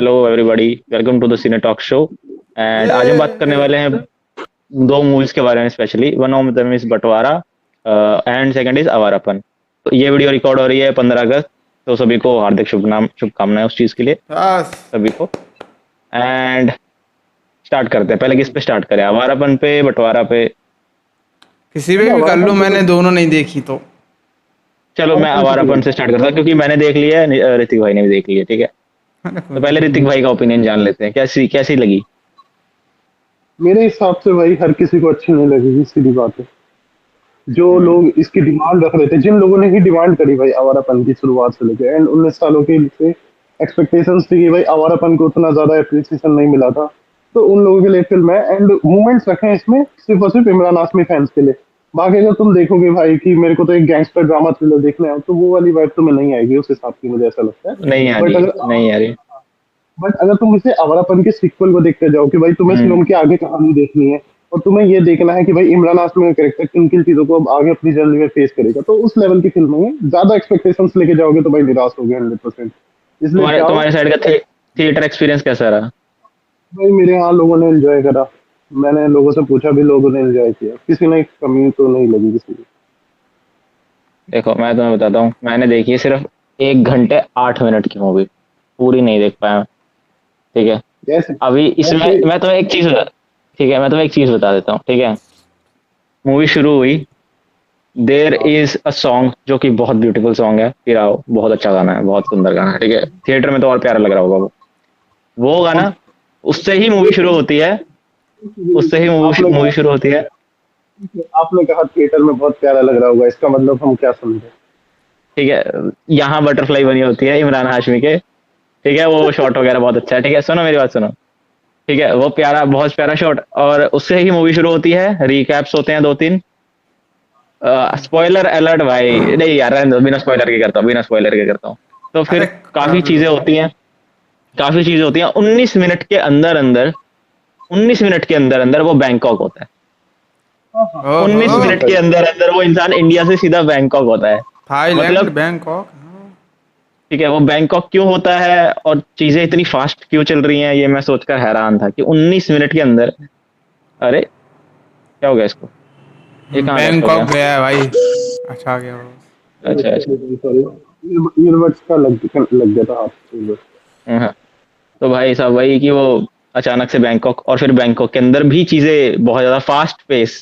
Hello everybody, welcome to the cine talk show. And आज हम बात करने वाले हैं दो मूवीज के बारे में specially. One of them is बंटवारा एंड सेकंड इज आवारापन। तो ये वीडियो रिकॉर्ड हो रही है 15 अगस्त, तो सभी को हार्दिक शुभकामनाएं उस चीज के लिए बस सभी को। एंड स्टार्ट करते हैं। पहले किस पे स्टार्ट करें, आवारापन पे, बंटवारा पे? किसी पे भी कर लो, मैंने दोनों नहीं देखी तो। चलो मैं आवारापन से स्टार्ट करता हूँ क्योंकि मैंने देख लिया है, ऋतिक भाई ने भी देख लिया है, ठीक है। तो पहले ऋतिक भाई का ओपिनियन जान लेते हैं, कैसी कैसी लगी? मेरे हिसाब से भाई हर किसी को अच्छी नहीं लगेगी, सीधी बात है। जो लोग इसकी डिमांड रख रहे थे, जिन लोगों ने ही डिमांड करी भाई आवारापन की शुरुआत से लेकर एंड 19 सालों के लिए एक्सपेक्टेशंस थी कि भाई आवारापन को उतना ज्यादा अप्रिसिएशन नहीं मिला था, तो उन लोगों के लिए फिल्म है। एंड मूवमेंट्स रखे हैं इसमें सिर्फ और सिर्फ इमरान हाशमी फैंस के लिए। बाकी अगर तुम देखोगे भाई कि मेरे को तो एक गैंगस्टर ड्रामा थ्रिलर देखना है, तो वो वाली वाइब तुम्हें नहीं आएगी उस हिसाब की, मुझे ऐसा लगता है। नहीं आ बट रही, अगर नहीं आ रही। बट अगर तुम इसे आवारापन के सीक्वल को देखते जाओ कि भाई तुम्हें सिर्फ उनके आगे कहानी देखनी है और तुम्हें ये देखना है कि भाई इमरान हाशमी का कैरेक्टर किन किन चीजों को अब आगे अपनी जर्नी में फेस करेगा, तो उस लेवल की फिल्म है। ज्यादा एक्सपेक्टेशंस लेके जाओगे तो भाई निराश होगे 100%। इसलिए तुम्हारे क्या हो, तुम्हारे साइड का थिएटर एक्सपीरियंस कैसा रहा? भाई मेरे यहाँ लोगों ने एंजॉय करा। मैंने लोगों से पूछा भी, लोगों ने एंजॉय किया, किसी ने कमी तो नहीं लगी किसी को। देखो मैं तुम्हें बताता हूँ, मैंने देखी है सिर्फ 1 घंटे 8 मिनट की मूवी, पूरी नहीं देख पाया मैं, ठीक है। जैसे अभी इसमें ऐसे मैं तुम्हें एक चीज ठीक है, मैं तुम्हें एक चीज बता देता हूँ, ठीक है। मूवी शुरू हुई, देयर इज अ सॉन्ग जो कि बहुत ब्यूटीफुल सॉन्ग है, फिर आओ, बहुत अच्छा गाना है, बहुत सुंदर गाना है, ठीक है। थिएटर में तो और प्यारा लग रहा होगा वो गाना। उससे ही मूवी शुरू होती है, उससे ही आपने मूवी शुरू होती है। आपने कहा थिएटर में बहुत प्यारा लग रहा होगा, इसका मतलब हम क्या समझे? ठीक है, यहाँ बटरफ्लाई बनी होती है इमरान हाशमी के, ठीक है। वो शॉट वगैरह बहुत अच्छा है, ठीक है। सुनो मेरी बात सुनो, ठीक है। वो प्यारा, बहुत प्यारा शॉट, और उससे ही मूवी शुरू होती है। रिकैप्स होते हैं 2-3। स्पॉइलर अलर्ट भाई, नहीं यार रहने दो, बिना स्पॉइलर के करता हूँ, बिना स्पॉइलर के करता हूँ। तो अरे फिर काफी कर चीजें लो। होती हैं, काफी चीजें होती हैं। 19 मिनट के अंदर अंदर, 19 मिनट के अंदर अंदर वो बैंकॉक होता है। उन्नीस ओहो, मिनट के अंदर अंदर वो इंसान इंडिया से सीधा बैंकॉक होता है। थाईलैंड, मतलब बैंकॉक। ठीक है, वो बैंकॉक क्यों होता है और चीजें इतनी फास्ट क्यों चल रही हैं, ये मैं सोचकर हैरान था कि 19 मिनट के अंदर। अरे क्या हो गया इसको, ये कहाँ लेफ्ट हो बैंकॉक गया? गया है भाई। अच्छा आ गया वो। अच्छा अच्छा। सॉरी, ईयरबड्स का लग गया था हाथ। हाँ। तो भाई साहब वही कि वो अचानक से बैंकॉक, और फिर बैंकॉक के अंदर भी चीजें बहुत ज्यादा फास्ट पेस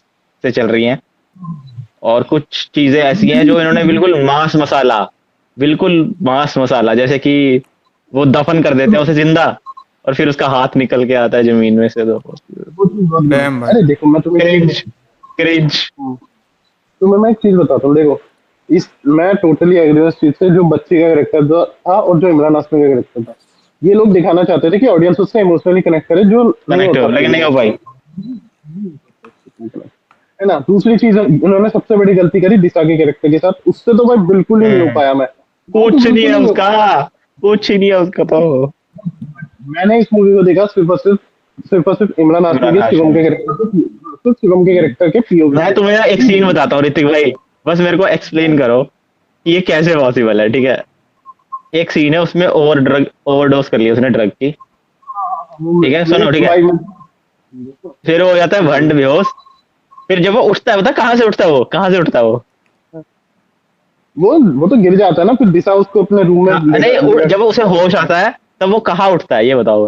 से चल रही हैं। और कुछ चीजें ऐसी हैं जो इन्होंने बिल्कुल मांस मसाला, बिल्कुल मांस मसाला, जैसे कि वो दफन कर देते हैं उसे जिंदा, और फिर उसका हाथ निकल के आता है जमीन में से। तो वो चीज बहुत बुरी। डैम भाई। अरे देखो, मैं तुम्हें क्रिंज, क्रिंज। मैं एक चीज बताता हूँ। देखो, इस मैं टोटली एग्री हूँ इस चीज से। जो बच्चे का कैरेक्टर था और जो इमरान हाशमी का कैरेक्टर था, ये लोग दिखाना चाहते थे कि ऑडियंस उससे इमोशनली कनेक्ट करे, जो नहीं कनेक्ट हो हो, लेकिन सकती नहीं हो पाई। है ना। दूसरी चीज, इन्होंने सबसे बड़ी गलती करी दिशा के कैरेक्टर के साथ। उससे तो भाई बिल्कुल ही नहीं हो हम्म। पाया। मैं वो तो कुछ नहीं बिल्कुल है ही नहीं उसका, कुछ ही नहीं है उसका तो। मैंने इस मूवी को देखा सिर्फ और सिर्फ इमरान हाशमी इमरान के, शिवम हाशमी। के कैरेक्टर के, सिर्फ शिवम के कैरेक्टर के पीओवी मैं से। तुम्हें एक सीन बताता हूँ ऋतिक भाई, बस मेरे को एक्सप्लेन करो कि ये कैसे पॉसिबल है, ठीक है। एक सीन है उसमें ओवरडोज कर लिया उसने ड्रग की, ठीक है, सुनो, ठीक है। भाई फिर वो हो जाता है भंड बेहोश। फिर जब वो उठता है, बता कहाँ से उठता है, वो कहाँ से उठता है वो? वो तो गिर जाता है ना, फिर दिशा उसको अपने रूम में हाँ, नहीं जब उसे होश आता है तब वो कहाँ उठता है, ये बताओ।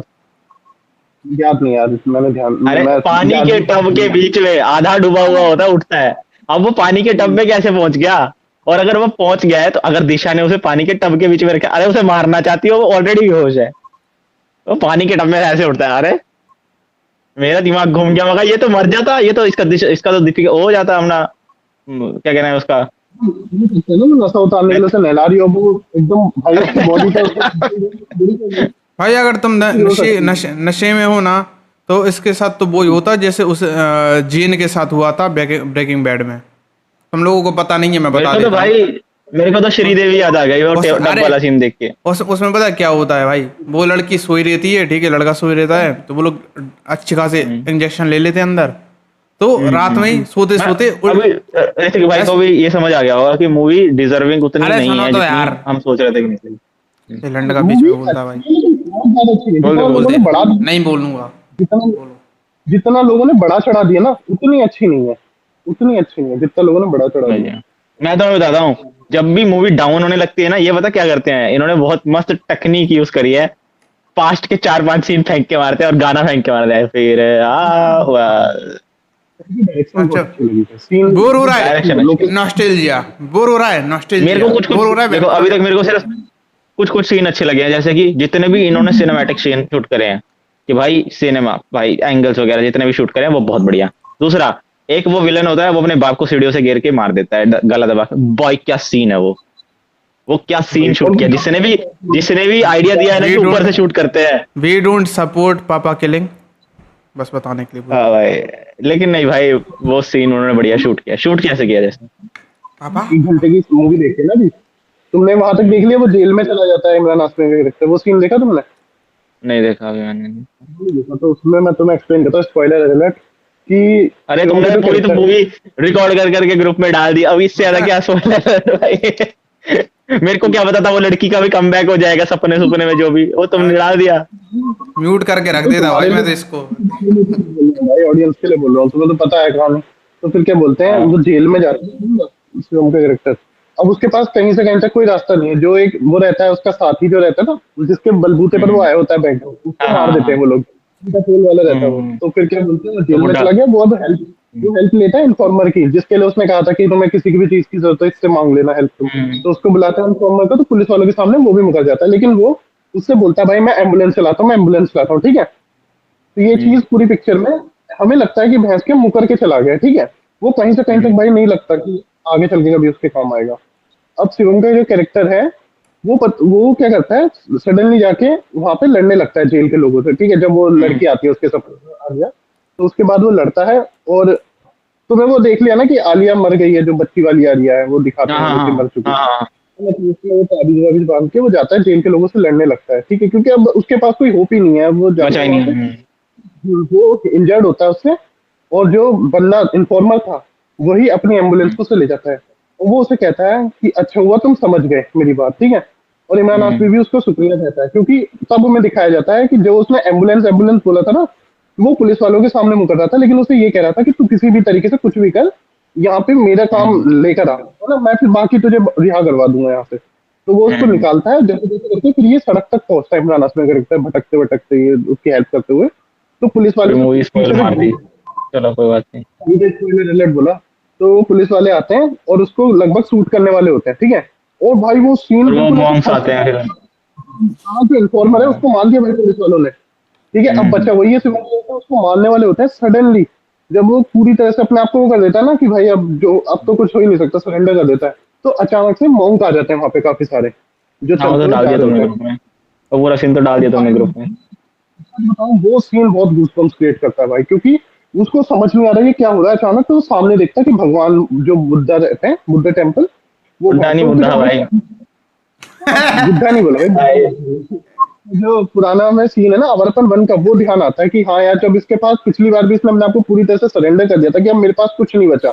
याद नहीं यार, मैंने ध्यान अरे मैं पानी याद के टब के नहीं। बीच में आधा डूबा हुआ होता है, उठता है। अब वो पानी के टब में कैसे पहुंच गया? और अगर वो पहुंच गया है, तो अगर दिशा ने उसे पानी के टब के बीच में रखा, अरे उसे मारना चाहती हो, वो ऑलरेडी बेहोश है, वो पानी के टब में ऐसे उठता है। अरे मेरा दिमाग घूम गया, मगर ये तो मर जाता, ये तो इसका तो दीपिका हो जाता अपना, क्या कहना है उसका। ये कहते हैं ना, वो नशा उतारने के लिए उसे नहला रही हो, वो एकदम भाई उसकी बॉडी का भाई अगर तुम हो नशे सकती है। नशे नशे में हो ना, तो इसके साथ तो वही होता जैसे उस जीन के साथ हुआ था ब्रेकिंग बैड में। तुम लोगों को पता नहीं है, मैं मेरे बता को तो देता हूँ। भाई, मेरे को तो श्रीदेवी याद आ गई, वो डब अरे वाला सीन देख के। उसमें पता है क्या होता है भाई? वो लड़की सोई रहती है, ठीक है, लड़का सोई रहता है, तो वो लोग अच्छे खासे इंजेक्शन ले लेते हैं अंदर, तो रात में ही सोते मैं सोते अभी ऋतिक भाई को भी ये समझ आ गया होगा कि मूवी डिजर्विंग उतनी अरे नहीं सुनो है तो जितनी यार, हम सोच रहे थे कि नहीं। ये लंड का बीच में बोलता है भाई। बहुत ज्यादा अच्छी है। बोल जितना दे बोल लोगों दे। ने बढ़ा नहीं बोलूंगा। जितना बोलो। जितना लोगों ने बड़ा चढ़ा दिया ना, उतनी अच्छी नहीं है। उतनी अच्छी नहीं है जितना लोगों ने बड़ा चढ़ा नहीं दिया। है। मैं तुम्हें बताता हूँ, जब भी मूवी डाउन होने लगती है ना, ये पता क्या करते हैं इन्होंने, बहुत मस्त टेक्निक यूज करी है। फास्ट के 4-5 सीन फेंक के मारते हैं और गाना फेंक के मारते हैं, फिर हुआ। डायरेक्शन अच्छा, बहुत अच्छी लगी है, सीन बोर हो रहा डायरेक्शन है, अच्छी। लोकेशन। नॉस्टैल्जिया, बोर हो रहा है, मेरे को नॉस्टैल्जिया, कुछ कुछ बोर हो रहा है देखो, अभी बैंकॉक। तक मेरे को सिर्फ कुछ कुछ सीन अच्छे लगे हैं, जैसे कि जितने भी इन्होंने सिनेमैटिक सीन शूट करे हैं, कि भाई सिनेमा भाई एंगल्स वगैरह जितने भी शूट करे हैं वो बहुत बढ़िया। दूसरा, एक वो विलन होता है, वो अपने बाप को सीढ़ियों से गिर के मार देता है, गला दबा के। बॉय क्या सीन है वो क्या सीन और शूट किया, जिसने भी आइडिया दिया है ना वी कि ऊपर से डोंट शूट करते हैं। वी डोंट सपोर्ट पापा किलिंग, बस बताने के लिए बोल हाँ रहा हूँ। भाई, लेकिन नहीं भाई, वो सीन उन्होंने बढ़िया शूट किया। शूट कैसे किया जैसे, पापा 1 घंटे की मूवी देखी ना अभी, तुमने वहां तक देख लिया? वो जेल में चला जाता है इमरान हाशमी का कैरेक्टर, वो सीन देखा तुमने? नहीं देखा अभी मैंने। नहीं देखा तो उसमें मैं तुम्हें एक्सप्लेन करता हूँ, स्पॉइलर अलर्ट, कि अरे शिवम का तुमने जो पूरी तो कैरेक्टर मूवी रिकॉर्ड कर करके ग्रुप में डाल दी, अब इससे ज्यादा क्या स्पॉइलर भाई। मेरे को क्या पता था वो लड़की का भी कमबैक हो जाएगा, सपने सुपने में जो भी, वो तुमने डाल दिया। म्यूट करके रख तो देता भाई तुम्हारे मैं तो लिए इसको। भाई ऑडियंस के लिए बोल रहा हूँ, तुम्हें तो पता है कहानी। तो फिर क्या बोलते हैं, हाँ। वो जेल में जाता है शिवम का कैरेक्टर। अब उसके पास कहीं से कहीं तक कोई रास्ता नहीं है। जो एक वो रहता है, उसका साथी जो रहता है ना, जिसके बलबूते पर वो हम्म। आया होता है बैंक, उसको हाँ मार हाँ देते हाँ। हैं वो लोग। उनका टोल वाला रहता है वो। हम्म। तो फिर क्या बोलते हैं, वो तो जेल में चला गया वो। अब हेल्प वो हेल्प लेता है इन्फॉर्मर की, जिसके लिए उसने कहा था कि तुम्हें किसी की भी चीज की जरूरत है इससे मांग लेना हेल्प तुम। हम्म। तो उसको बुलाता है इन्फॉर्मर को, तो पुलिस वालों के सामने वो भी मुकर जाता है। लेकिन वो उससे बोलता है, भाई मैं एम्बुलेंस चलाता हूँ, मैं एम्बुलेंस चलाता हूँ, ठीक है। तो ये हम्म। चीज पूरी पिक्चर में हमें लगता है कि भैंस के मुकर के चला गया, ठीक है। वो कहीं से कहीं तक हम्म। भाई नहीं लगता कि आगे चल के कभी उसके काम आएगा। अब शिवम का जो कैरेक्टर है, वो क्या करता है, सडनली जाके वहां पे लड़ने लगता है जेल के लोगों से, ठीक है। जब वो हम्म। लड़की आती है उसके सपने में, आलिया, तो उसके बाद वो लड़ता है। और तुम्हें वो देख लिया ना कि आलिया मर गई है, जो बच्ची वाली आलिया है, वो हाँ दिखाते हैं हाँ वो कि हाँ मर चुकी है। हाँ हाँ। तो मतलब उसमें वो ताबीज वाबीज बांध के वो जाता है जेल के लोगों से लड़ने लगता है, ठीक है, क्योंकि अब उसके पास कोई होप ही नहीं है। वो जाता बचा है ही वहां नहीं। पे, वो इंजर्ड होता है उससे। और जो बंदा इन्फॉर्मर था, वही अपनी एम्बुलेंस को उसे ले जाता है। और वो उसे कहता है कि अच्छा हुआ तुम समझ गए मेरी बात, ठीक है। और इमरान हाशमी भी उसको शुक्रिया कहता है, क्योंकि तब हमें दिखाया जाता है कि जो उसने एम्बुलेंस एम्बुलेंस बोला था ना, वो पुलिस वालों के सामने मुकर रहा था। लेकिन उसे ये कह रहा था कि तू किसी भी तरीके से कुछ भी कर, यहाँ पे मेरा काम लेकर आ, है ना, मैं फिर बाकी तुझे रिहा करवा दूंगा यहाँ से। तो वो उसको निकालता है, जैसे जैसे करके फिर ये सड़क तक पहुंचता है इमरान हाशमी का कैरेक्टर, भटकते भटकते ये उसकी हेल्प करते हुए। तो पुलिस पूरी वाले तो मूवी स्पॉइल पीछे से मार दी। चलो कोई बात नहीं। अलर्ट बोला। तो पुलिस वाले आते हैं और उसको लगभग शूट करने वाले होते हैं, ठीक है। और भाई वो सीन और वो बिल्कुल ऐसा मॉन्क्स आते हैं फिर। हाँ, जो इन्फॉर्मर है उसको मार दिया भाई पुलिस वालों ने, ठीक है। अब हम्म। बच्चा वही है, सिविल होता है, उसको मारने वाले होते हैं। सडनली जब वो पूरी तरह से अपने आप को वो कर देता है ना कि भाई अब तो कुछ हो ही नहीं सकता, सरेंडर कर देता है। तो अचानक से मॉन्क आ जाते हैं वहां पे काफी सारे, जो हाँ वो चलते तो हुए डाल जा दिया रहे तुमने होते ग्रुप हैं। में, वो पूरा सीन तो डाल अब दिया तुमने भाई ग्रुप में। सच बताऊं, वो सीन बहुत गूज़बम्प्स क्रिएट करता है भाई, क्योंकि उसको समझ नहीं आ रहा है ये क्या हो रहा है। अचानक तो वो सामने देखता है कि भगवान जो बुद्धा रहते हैं, बुद्धा टेम्पल, वो वहां बुड्ढा नहीं तो फिर बुड्ढा भाई भाई। बुद्धा नहीं बोला भाई, भाई। जो पुराना में सीन है ना अवरपन 1 का, वो ध्यान आता है कि हाँ यार, जब इसके पास पिछली बार भी इसने अपने आप को पूरी तरह से सरेंडर कर दिया था कि अब मेरे पास कुछ नहीं बचा,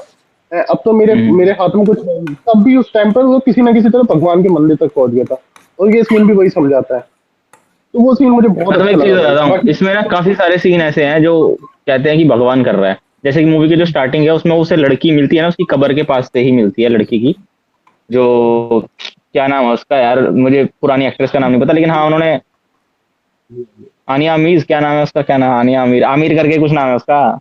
अब तो मेरे मेरे हाथ में कुछ नहीं, तब भी उस टाइम पर वो किसी ना किसी तरह भगवान के मंदिर तक पहुंच गया था। और ये सीन भी वही समझाता है। तो वो सीन मुझे बहुत मैं तुम्हें अच्छा एक चीज लगा भाई। बताता हूँ, बाकी इसमें ना काफी सारे सीन ऐसे हैं जो कहते हैं कि भगवान कर रहा है। जैसे कि मूवी की जो स्टार्टिंग है उसमें उसे लड़की मिलती है ना, उसकी कब्र के पास से ही मिलती है लड़की की, जो क्या नाम है उसका यार, मुझे पुरानी एक्ट्रेस का नाम नहीं पता, लेकिन हाँ उन्होंने, आनिया अमीर, क्या नाम है उसका, क्या नाम, आनिया अमीर, आमिर करके कुछ नाम है उसका।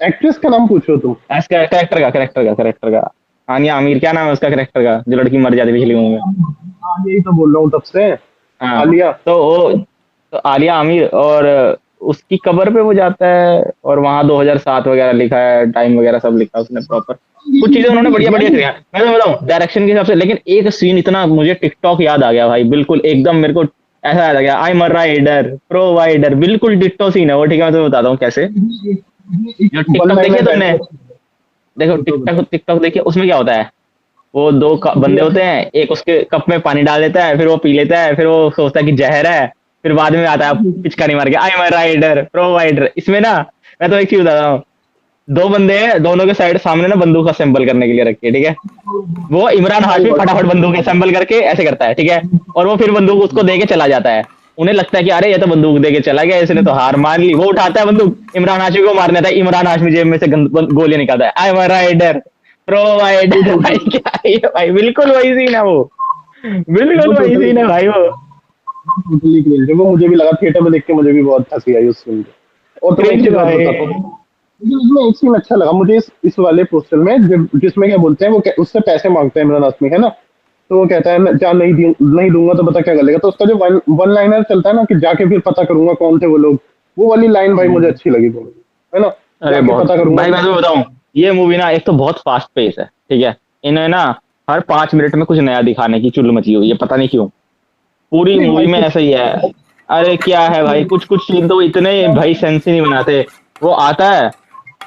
एक्ट्रेस का नाम पूछो तुम। इसका करेक्टर का आनिया अमीर, क्या नाम है उसका करेक्टर का, जो लड़की मर जाती है पिछली मूवी में। हाँ, यही तो बोल रहा हूँ तब से। हाँ। आलिया। तो वो, तो आलिया आमिर, और उसकी कब्र पे वो जाता है, और वहां 2007 वगैरह लिखा है, टाइम वगैरह सब लिखा है उसने प्रॉपर। कुछ चीजें उन्होंने बढ़िया बढ़िया किया। मैं तो बताऊं डायरेक्शन के हिसाब से, लेकिन एक सीन इतना मुझे टिकटॉक याद आ गया भाई, बिल्कुल एकदम मेरे को ऐसा याद आ गया, I am a rider provider, बिल्कुल डिट्टो सीन है वो, ठीक है। मैं तुम्हें बताता हूँ कैसे। जो वन टिकटॉक देखिए लाइनर तुमने, डायलॉग। देखो टिकटॉक टिकटॉक देखिए, उसमें क्या होता है, वो दो बंदे होते हैं, एक उसके कप में पानी डाल देता है, फिर वो पी लेता है, फिर वो सोचता है कि जहर है, फिर बाद में आता है पिचकारी मार के, I am a rider provider. इसमें ना मैं तो एक चीज बता रहा हूँ, दो बंदे हैं, दोनों के साइड सामने ना बंदूक असेंबल करने के लिए रखी है, ठीक है। वो इमरान हाशमी फटाफट बंदूक असेंबल करके ऐसे करता है, ठीक है। और वो फिर बंदूक उसको दे के चला जाता है। उन्हें लगता है कि अरे ये तो बंदूक दे के चला गया, इसने तो हार मान ली। वो उठाता है बंदूक, इमरान हाशमी को मारने था, इमरान हाशमी जेब में से गोलियां निकालता है, I am a rider provider. भाई क्या है ये भाई, बिल्कुल वही सीन है वो, वो बिल्कुल वही टोटली सीन है भाई वो। टोटली क्रिंज है वो, मुझे भी लगा थिएटर में देख के, मुझे भी बहुत हंसी आई उस फिल्म पे। और तुम्हें एक क्रिंज चीज और भाई। बताता हूँ, मुझे इसमें एक सीन अच्छा लगा मुझे, इस वाले पोस्टर में, जिसमें क्या बोलते हैं वो, उससे पैसे मांगते हैं इमरान हाशमी, है ना। तो वो कहता है जा नहीं नहीं दूंगा तो पता क्या कर लेगा। तो उसका जो वन लाइनर चलता है ना, कि जाके फिर पता करूंगा कौन थे वो लोग, वो वाली लाइन भाई मुझे अच्छी लगी, है ना। अरे जाके बहुत पता करूंगा। भाई, मैं तुम्हें बताऊं, ये मूवी ना एक तो बहुत फास्ट पेस है, ठीक है। इन्हें ना हर 5 मिनट में कुछ नया दिखाने की चुल मची हुई है, पता नहीं क्यों। पूरी नहीं मूवी भाई में कुछ ऐसा ही है। अरे क्या है भाई, कुछ कुछ सीन तो इतने भाई सेंस ही नहीं बनाते। वो आता है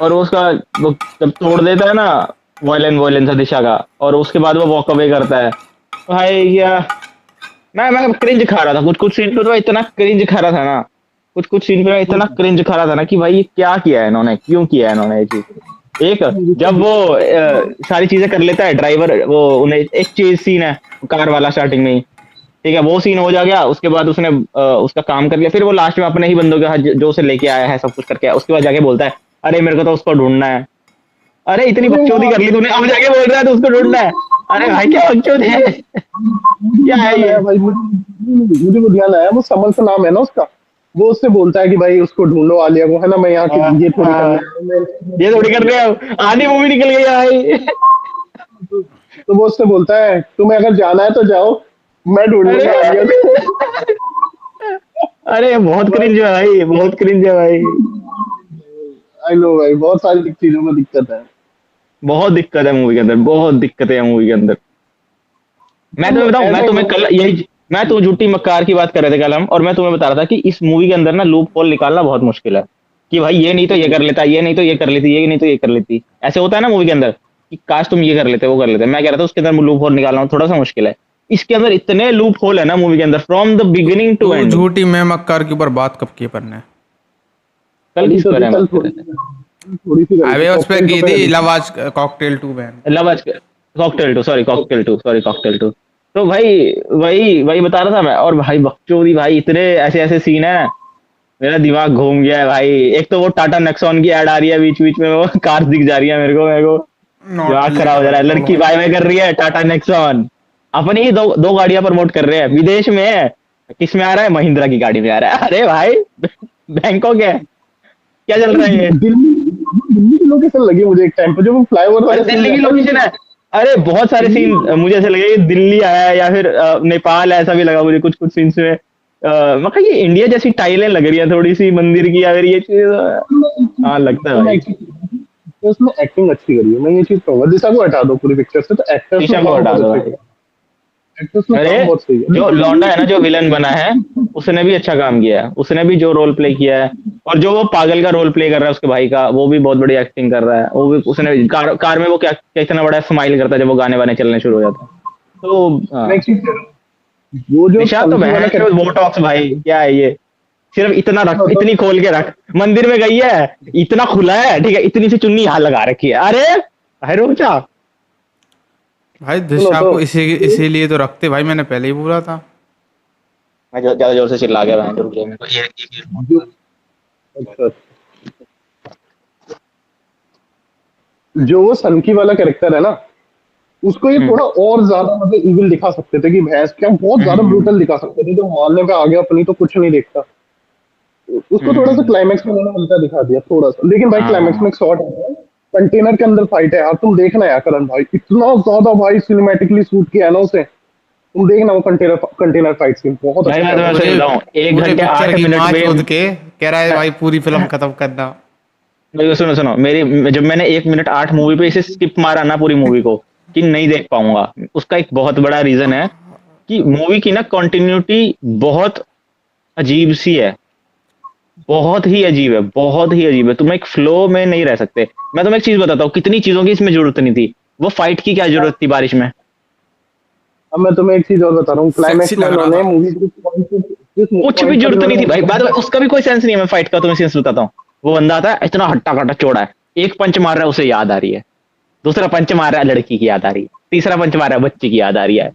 और वो उसका वो जब तोड़ देता है ना वॉयलेंस दिशा का, और उसके बाद वो वॉक अवे करता है भाई। क्या मैं क्रिंज खा रहा था, कुछ कुछ सीन पे तो इतना क्रिंज खा रहा था ना, कुछ कुछ सीन पे मैं इतना क्रिंज खा रहा था ना कि भाई ये क्या किया है इन्होंने, क्यों किया है इन्होंने ये चीज। एक जब वो सारी चीजें कर लेता है ड्राइवर, वो उन्हें एक चेज सीन है कार वाला स्टार्टिंग में ही, ठीक है। वो सीन हो जा गया, उसके बाद उसने उसका काम कर लिया, फिर वो लास्ट में अपने ही बंदों के हाथ जो उसे लेके आया है सब कुछ करके आया, उसके बाद जाके बोलता है अरे मेरे को तो उसको ढूंढना है। अरे इतनी मुझे बकचोदी वो कर ली तूने, अब जाके बोल रहा है तो उसको ढूंढना है। अरे भाई क्या बकचोदी है, क्या है ध्यान ये। आया भाई, मुझे वो ध्यान आया, वो समल का नाम है ना उसका। वो उससे बोलता है कि भाई उसको ढूंढो आलिया को, है ना, मैं यहाँ की हाँ, ये थोड़ी करने हाँ, आया हूं, ये थोड़ी कर रहे हो, आधी मूवी निकल गई है भाई। तो वो उससे बोलता है तुम्हें अगर जाना है तो जाओ, मैं ढूंढ अरे लूंगा आलिया को। अरे बहुत भाई क्रिंज है भाई, बहुत क्रिंज है भाई। आई नो भाई, बहुत सारी चीजों में दिक्कत है। बहुत दिक्कत है मूवी के अंदर, बहुत दिक्कतें हैं मूवी के अंदर। मैं तुम्हें मतलब बताऊं, ऐसा मैं तुम्हें कल यही, मैं तो झूठी मक्कार की बात कर रहे थे कल हम, और मैं तुम्हें बता रहा था कि इस मूवी के अंदर ना लूप होल निकालना बहुत मुश्किल है। कि भाई ये नहीं तो ये कर लेता, ये नहीं तो ये कर लेती, ये नहीं तो ये कर लेती, ऐसे होता है ना मूवी के अंदर कि काश तुम ये कर लेते वो कर लेते। मैं कह रहा था उसके अंदर लूप होल निकालना थोड़ा सा मुश्किल है। इसके अंदर इतने लूप होल है ना मूवी के अंदर, फ्रॉम द बिगिनिंग टू तो एंडिंग। झूठी मैं मक्कार के ऊपर बात कब की अपन ने? कल अभी किस तो पर थी, है कल बात कर रहे थे? थोड़ी सी करी थी, अबे उस पे कॉकटेल टू की पे थी करी थी। लव आज cocktail 2 ban. Love cocktail two, sorry cocktail two, sorry cocktail two. तो भाई वही वही बता रहा था मैं। और भाई बकचोदी भाई, इतने ऐसे ऐसे सीन है, मेरा दिमाग घूम गया है भाई। एक तो वो टाटा नेक्सॉन की ऐड आ रही है बीच बीच में, वो कार दिख जा रही है मेरे को नॉट दिमाग खराब हो रिलेटेबल जा रहा है। दोनों लड़की भाई। बाय में कर रही है टाटा नेक्सॉन, अपनी ही दो दो गाड़ियां प्रमोट कर रहे हैं, विदेश में है। किस में आ रहा है, महिंद्रा की गाड़ी में आ रहा है। अरे भाई बैंकॉक है, क्या चल रहा है ये। दिल्ली दिल्ली की लोकेशन लगी मुझे एक टाइम पे, जो वो फ्लाईओवर अरे वाला सीन दिल्ली की रहता है लोकेशन है। अरे बहुत सारे सीन मुझे ऐसे लगे कि दिल्ली आया है या फिर नेपाल है, ऐसा भी लगा मुझे कुछ कुछ सीन्स में। मतलब ये इंडिया जैसी टाइलें लग रही है थोड़ी सी मंदिर की, या फिर ये चीज हाँ लगता है भाई। तो उसमें एक्टिंग अच्छी करी है, मैं ये चीज कहूंगा। दिशा को हटा दो पूरी पिक्चर से, तो एक्टर्स ने शीशा को काम हटा बहुत दो अच्छा भाई। किया, एक्टर्स ने अरे काम बहुत सही जो लौंडा है ना, जो है। विलन बना है, उसने भी अच्छा काम किया है, उसने भी जो रोल प्ले किया है। और जो वो पागल का रोल प्ले कर रहा है उसके भाई का, वो भी बहुत बढ़िया एक्टिंग कर रहा है। वो भी उसने कार में वो क्या क्या इतना बड़ा स्माइल करता है जब वो गाने वाने चलने शुरू हो जाते हैं। तो मैं एक चीज कह रहा हूँ, वो जो निशा तो संकी वाला बहन बोटॉक्स भाई, क्या है ये। सिर्फ इतना रख, इतनी खोल के रख। मंदिर में गई है, इतना खुला है, ठीक है, इतनी सी चुन्नी यहाँ लगा रखी है। अरे भाई रुक जा। भाई सुनो दिशा तो, को इसीलिए तो रखते भाई, मैंने पहले ही बोला था। मैं ज्यादा जोर से चिल्ला गया मैं, रुक जा मेरे को जो अच्छा, जो वो सनकी वाला कैरेक्टर है ना, उसको ये हम्म, थोड़ा और ज्यादा मतलब इविल दिखा सकते थे, कि भैंस क्या बहुत ज्यादा हम्म, ब्रूटल दिखा सकते थे, जो मारने पे आ गया अपनी तो कुछ नहीं देखता। उसको थोड़ा सा हम्म, क्लाइमैक्स में उन्होंने हल्का दिखा दिया थोड़ा सा। लेकिन भाई क्लाइमैक्स में हाँ एक शॉट है, कंटेनर के अंदर फाइट है यार, तुम देखना यार करण भाई, इतना ज्यादा भाई सिनेमैटिकली शूट किया है ना उसे। तुम देखना वो कंटेनर कंटेनर फाइट सीन बहुत भाई मैं अच्छा तुम्हें है। सही मुझे बताऊं, एक मुझे घंटे पिक्चर आठ की मिनट माँ में चोद के कह रहा है भाई पूरी फिल्म खत्म करना। मेरी सुनो सुनो, मेरी जब मैंने 1 मिनट 8 मूवी पे इसे स्किप मारा ना पूरी मूवी को, कि नहीं देख पाऊंगा, उसका एक बहुत बड़ा रीजन है कि मूवी की ना कंटिन्यूटी बहुत अजीब सी है। बहुत ही अजीब है, बहुत ही अजीब है। तुम एक फ्लो में नहीं रह सकते। मैं तुम्हें एक चीज बताता हूँ, कितनी चीजों की इसमें जरूरत नहीं थी। वो फाइट की क्या जरूरत थी बारिश में, अब मैं तुम्हें एक चीज और बता रहा हूँ, सेक्सी क्लाइमैक्स में लग रहा उन्होंने था। मूवी जिस कुछ भी पॉइंट पर जरूरत नहीं थी भाई। इन्होंने बाद में उसका भी कोई सेंस नहीं है। मैं फाइट का तुम्हें सेंस बताता हूँ। वो बंदा आता है, इतना हट्टा कट्टा चौड़ा है, एक पंच मार रहा है उसे याद आ रही है, दूसरा पंच मार रहा है लड़की की याद आ रही है, तीसरा पंच मार रहा है बच्ची की याद आ रही है,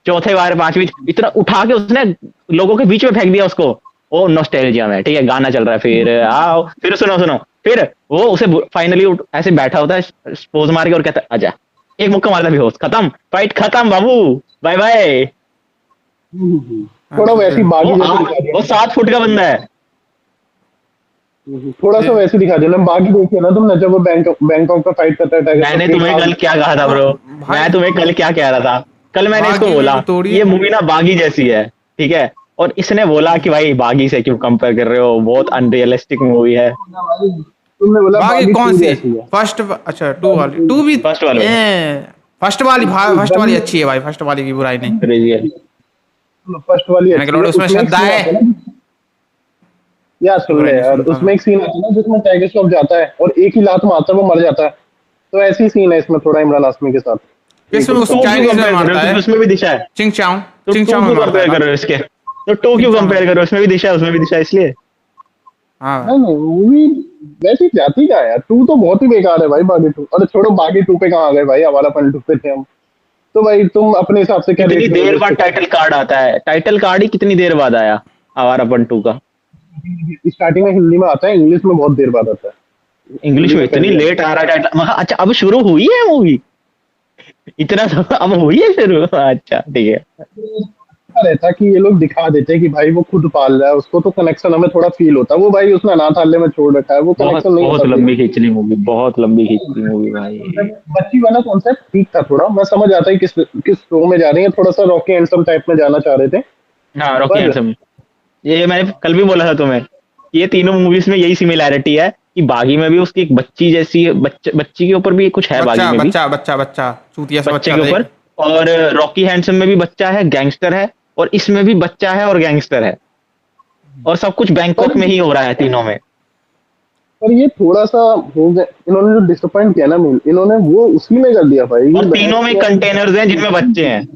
चौथे बार पांचवी इतना उठा के उसने लोगों के बीच में फेंक दिया उसको। ओ नॉस्टैल्जिया में, ठीक है, गाना चल रहा है, फिर आओ, फिर सुनो सुनो, फिर वो उसे फाइनली ऐसे बैठा होता है पोज मार के और कहता है आजा, एक मुक्का मारता भी होश, खत्म, फाइट खत्म बाबू, बाय बाय। थोड़ा वैसी बागी जैसे दिखा वो दिया। 7 फुट का बंदा है। थोड़ा सा वैसे दिखा दिया ना, बागी देखिए ना तुमने, जब वो बैंकॉक का फाइट करता है टाइगर मैंने श्रॉफ के तुम्हें कल साथ। क्या कहा था ब्रो, भाई मैं तुम्हें कल क्या कह रहा था, कल मैंने इसको बागी बोला भी तोड़ी ये है। मूवी ना बागी जैसी है, ठीक है, और इसने बोला कि भाई बागी से क्यों कंपेयर कर रहे हो, बहुत अनरियलिस्टिक मूवी है। तुमने बोला बागी बागी कौन 2 सी? जैसी है। फर्स्ट, अच्छा 2 वाली, 2 भी फर्स्ट वाले फर्स्ट वाली, फर्स्ट वाली अच्छी है भाई, फर्स्ट वाली की बुराई नहीं। रियल फर्स्ट वाली मैंने अच्छी कहा है, उसमें उसमें एक श्रद्धा सीन है। आता है ना, यार सुन बुराई ले नहीं यार, सुनता उसमें मैं। एक सीन आता है ना जिसमें टाइगर श्रॉफ जाता है और एक ही लात मारता है वो मर जाता है, तो ऐसी ही सीन है इसमें थोड़ा इमरान हाशमी के साथ। एक इसमें तो उस टू क्यों चाइनीज में कंपेयर कर मारता रहे हो, है, क्योंकि उसमें भी दिशा है, चिंग चाओ, तो चिंग टू चाओ में क्यों मारता है कंपेयर कर ना, रहे हो इसके, तो टू चिंग क्यों चाओ में। कंपेयर कर रहे हो, उसमें भी दिशा है उसमें भी दिशा है, इसलिए हाँ नहीं नहीं, मूवी वैसी जाती क्या है यार, 2 तो बहुत ही बेकार है भाई, बागी 2। अरे छोड़ो, बागी 2 पे कहाँ आ गए भाई, हमारा पन 2 पे थे हम। तो भाई तुम अपने हिसाब से क्या कितनी रेट देर करोगे बाद इसको? टाइटल कार्ड आता है, टाइटल कार्ड ही कितनी देर बाद आया आवारापन 2 का। स्टार्टिंग में हिंदी में आता है, इंग्लिश में बहुत देर बाद आता है। इंग्लिश हिंदी में में इतनी पहले आता लेट आ रहा है टाइटल, मैं कहा, अच्छा अब शुरू हुई है मूवी, इतना सब अब हुई है शुरू, अच्छा ठीक है। है। अच्छा रहता कि ये लोग दिखा देते कि भाई वो खुद पाल रहा है उसको, तो कनेक्शन हमें थोड़ा फील होता। वो भाई उसने अनाथालय में छोड़ रखा है, वो बहुत कनेक्शन नहीं बहुत होता फिर। लंबी खींच ली मूवी, बहुत लंबी खींच ली मूवी भाई। बच्ची वाला कॉन्सेप्ट ठीक था थोड़ा, मैं समझ आता है किस किस शो में जा रही है, थोड़ा सा रॉकी एंड टाइप में जाना चाह रहे थे। हाँ रॉकी पर हैंडसम, ये मैंने कल भी बोला था तुम्हें, ये तीनों मूवीज में यही सिमिलैरिटी है कि बागी में भी उसकी एक बच्ची जैसी बच्ची के ऊपर भी कुछ है बागी बच्चा में भी, बच्चा बच्चा बच्चा चूतिया सा बच्चे बच्चा के था एक। ऊपर, और रॉकी हैंडसम में भी बच्चा है, गैंगस्टर है, और इसमें भी बच्चा है और गैंगस्टर है, और सब कुछ पर बैंकॉक में ही हो रहा है तीनों में। पर ये थोड़ा सा हो गया, इन्होंने जो डिसअपॉइंट किया ना मेन, इन्होंने वो उसी में कर दिया भाई, ये और बहस तीनों में किया। कंटेनर्स हैं जिनमें बच्चे हैं,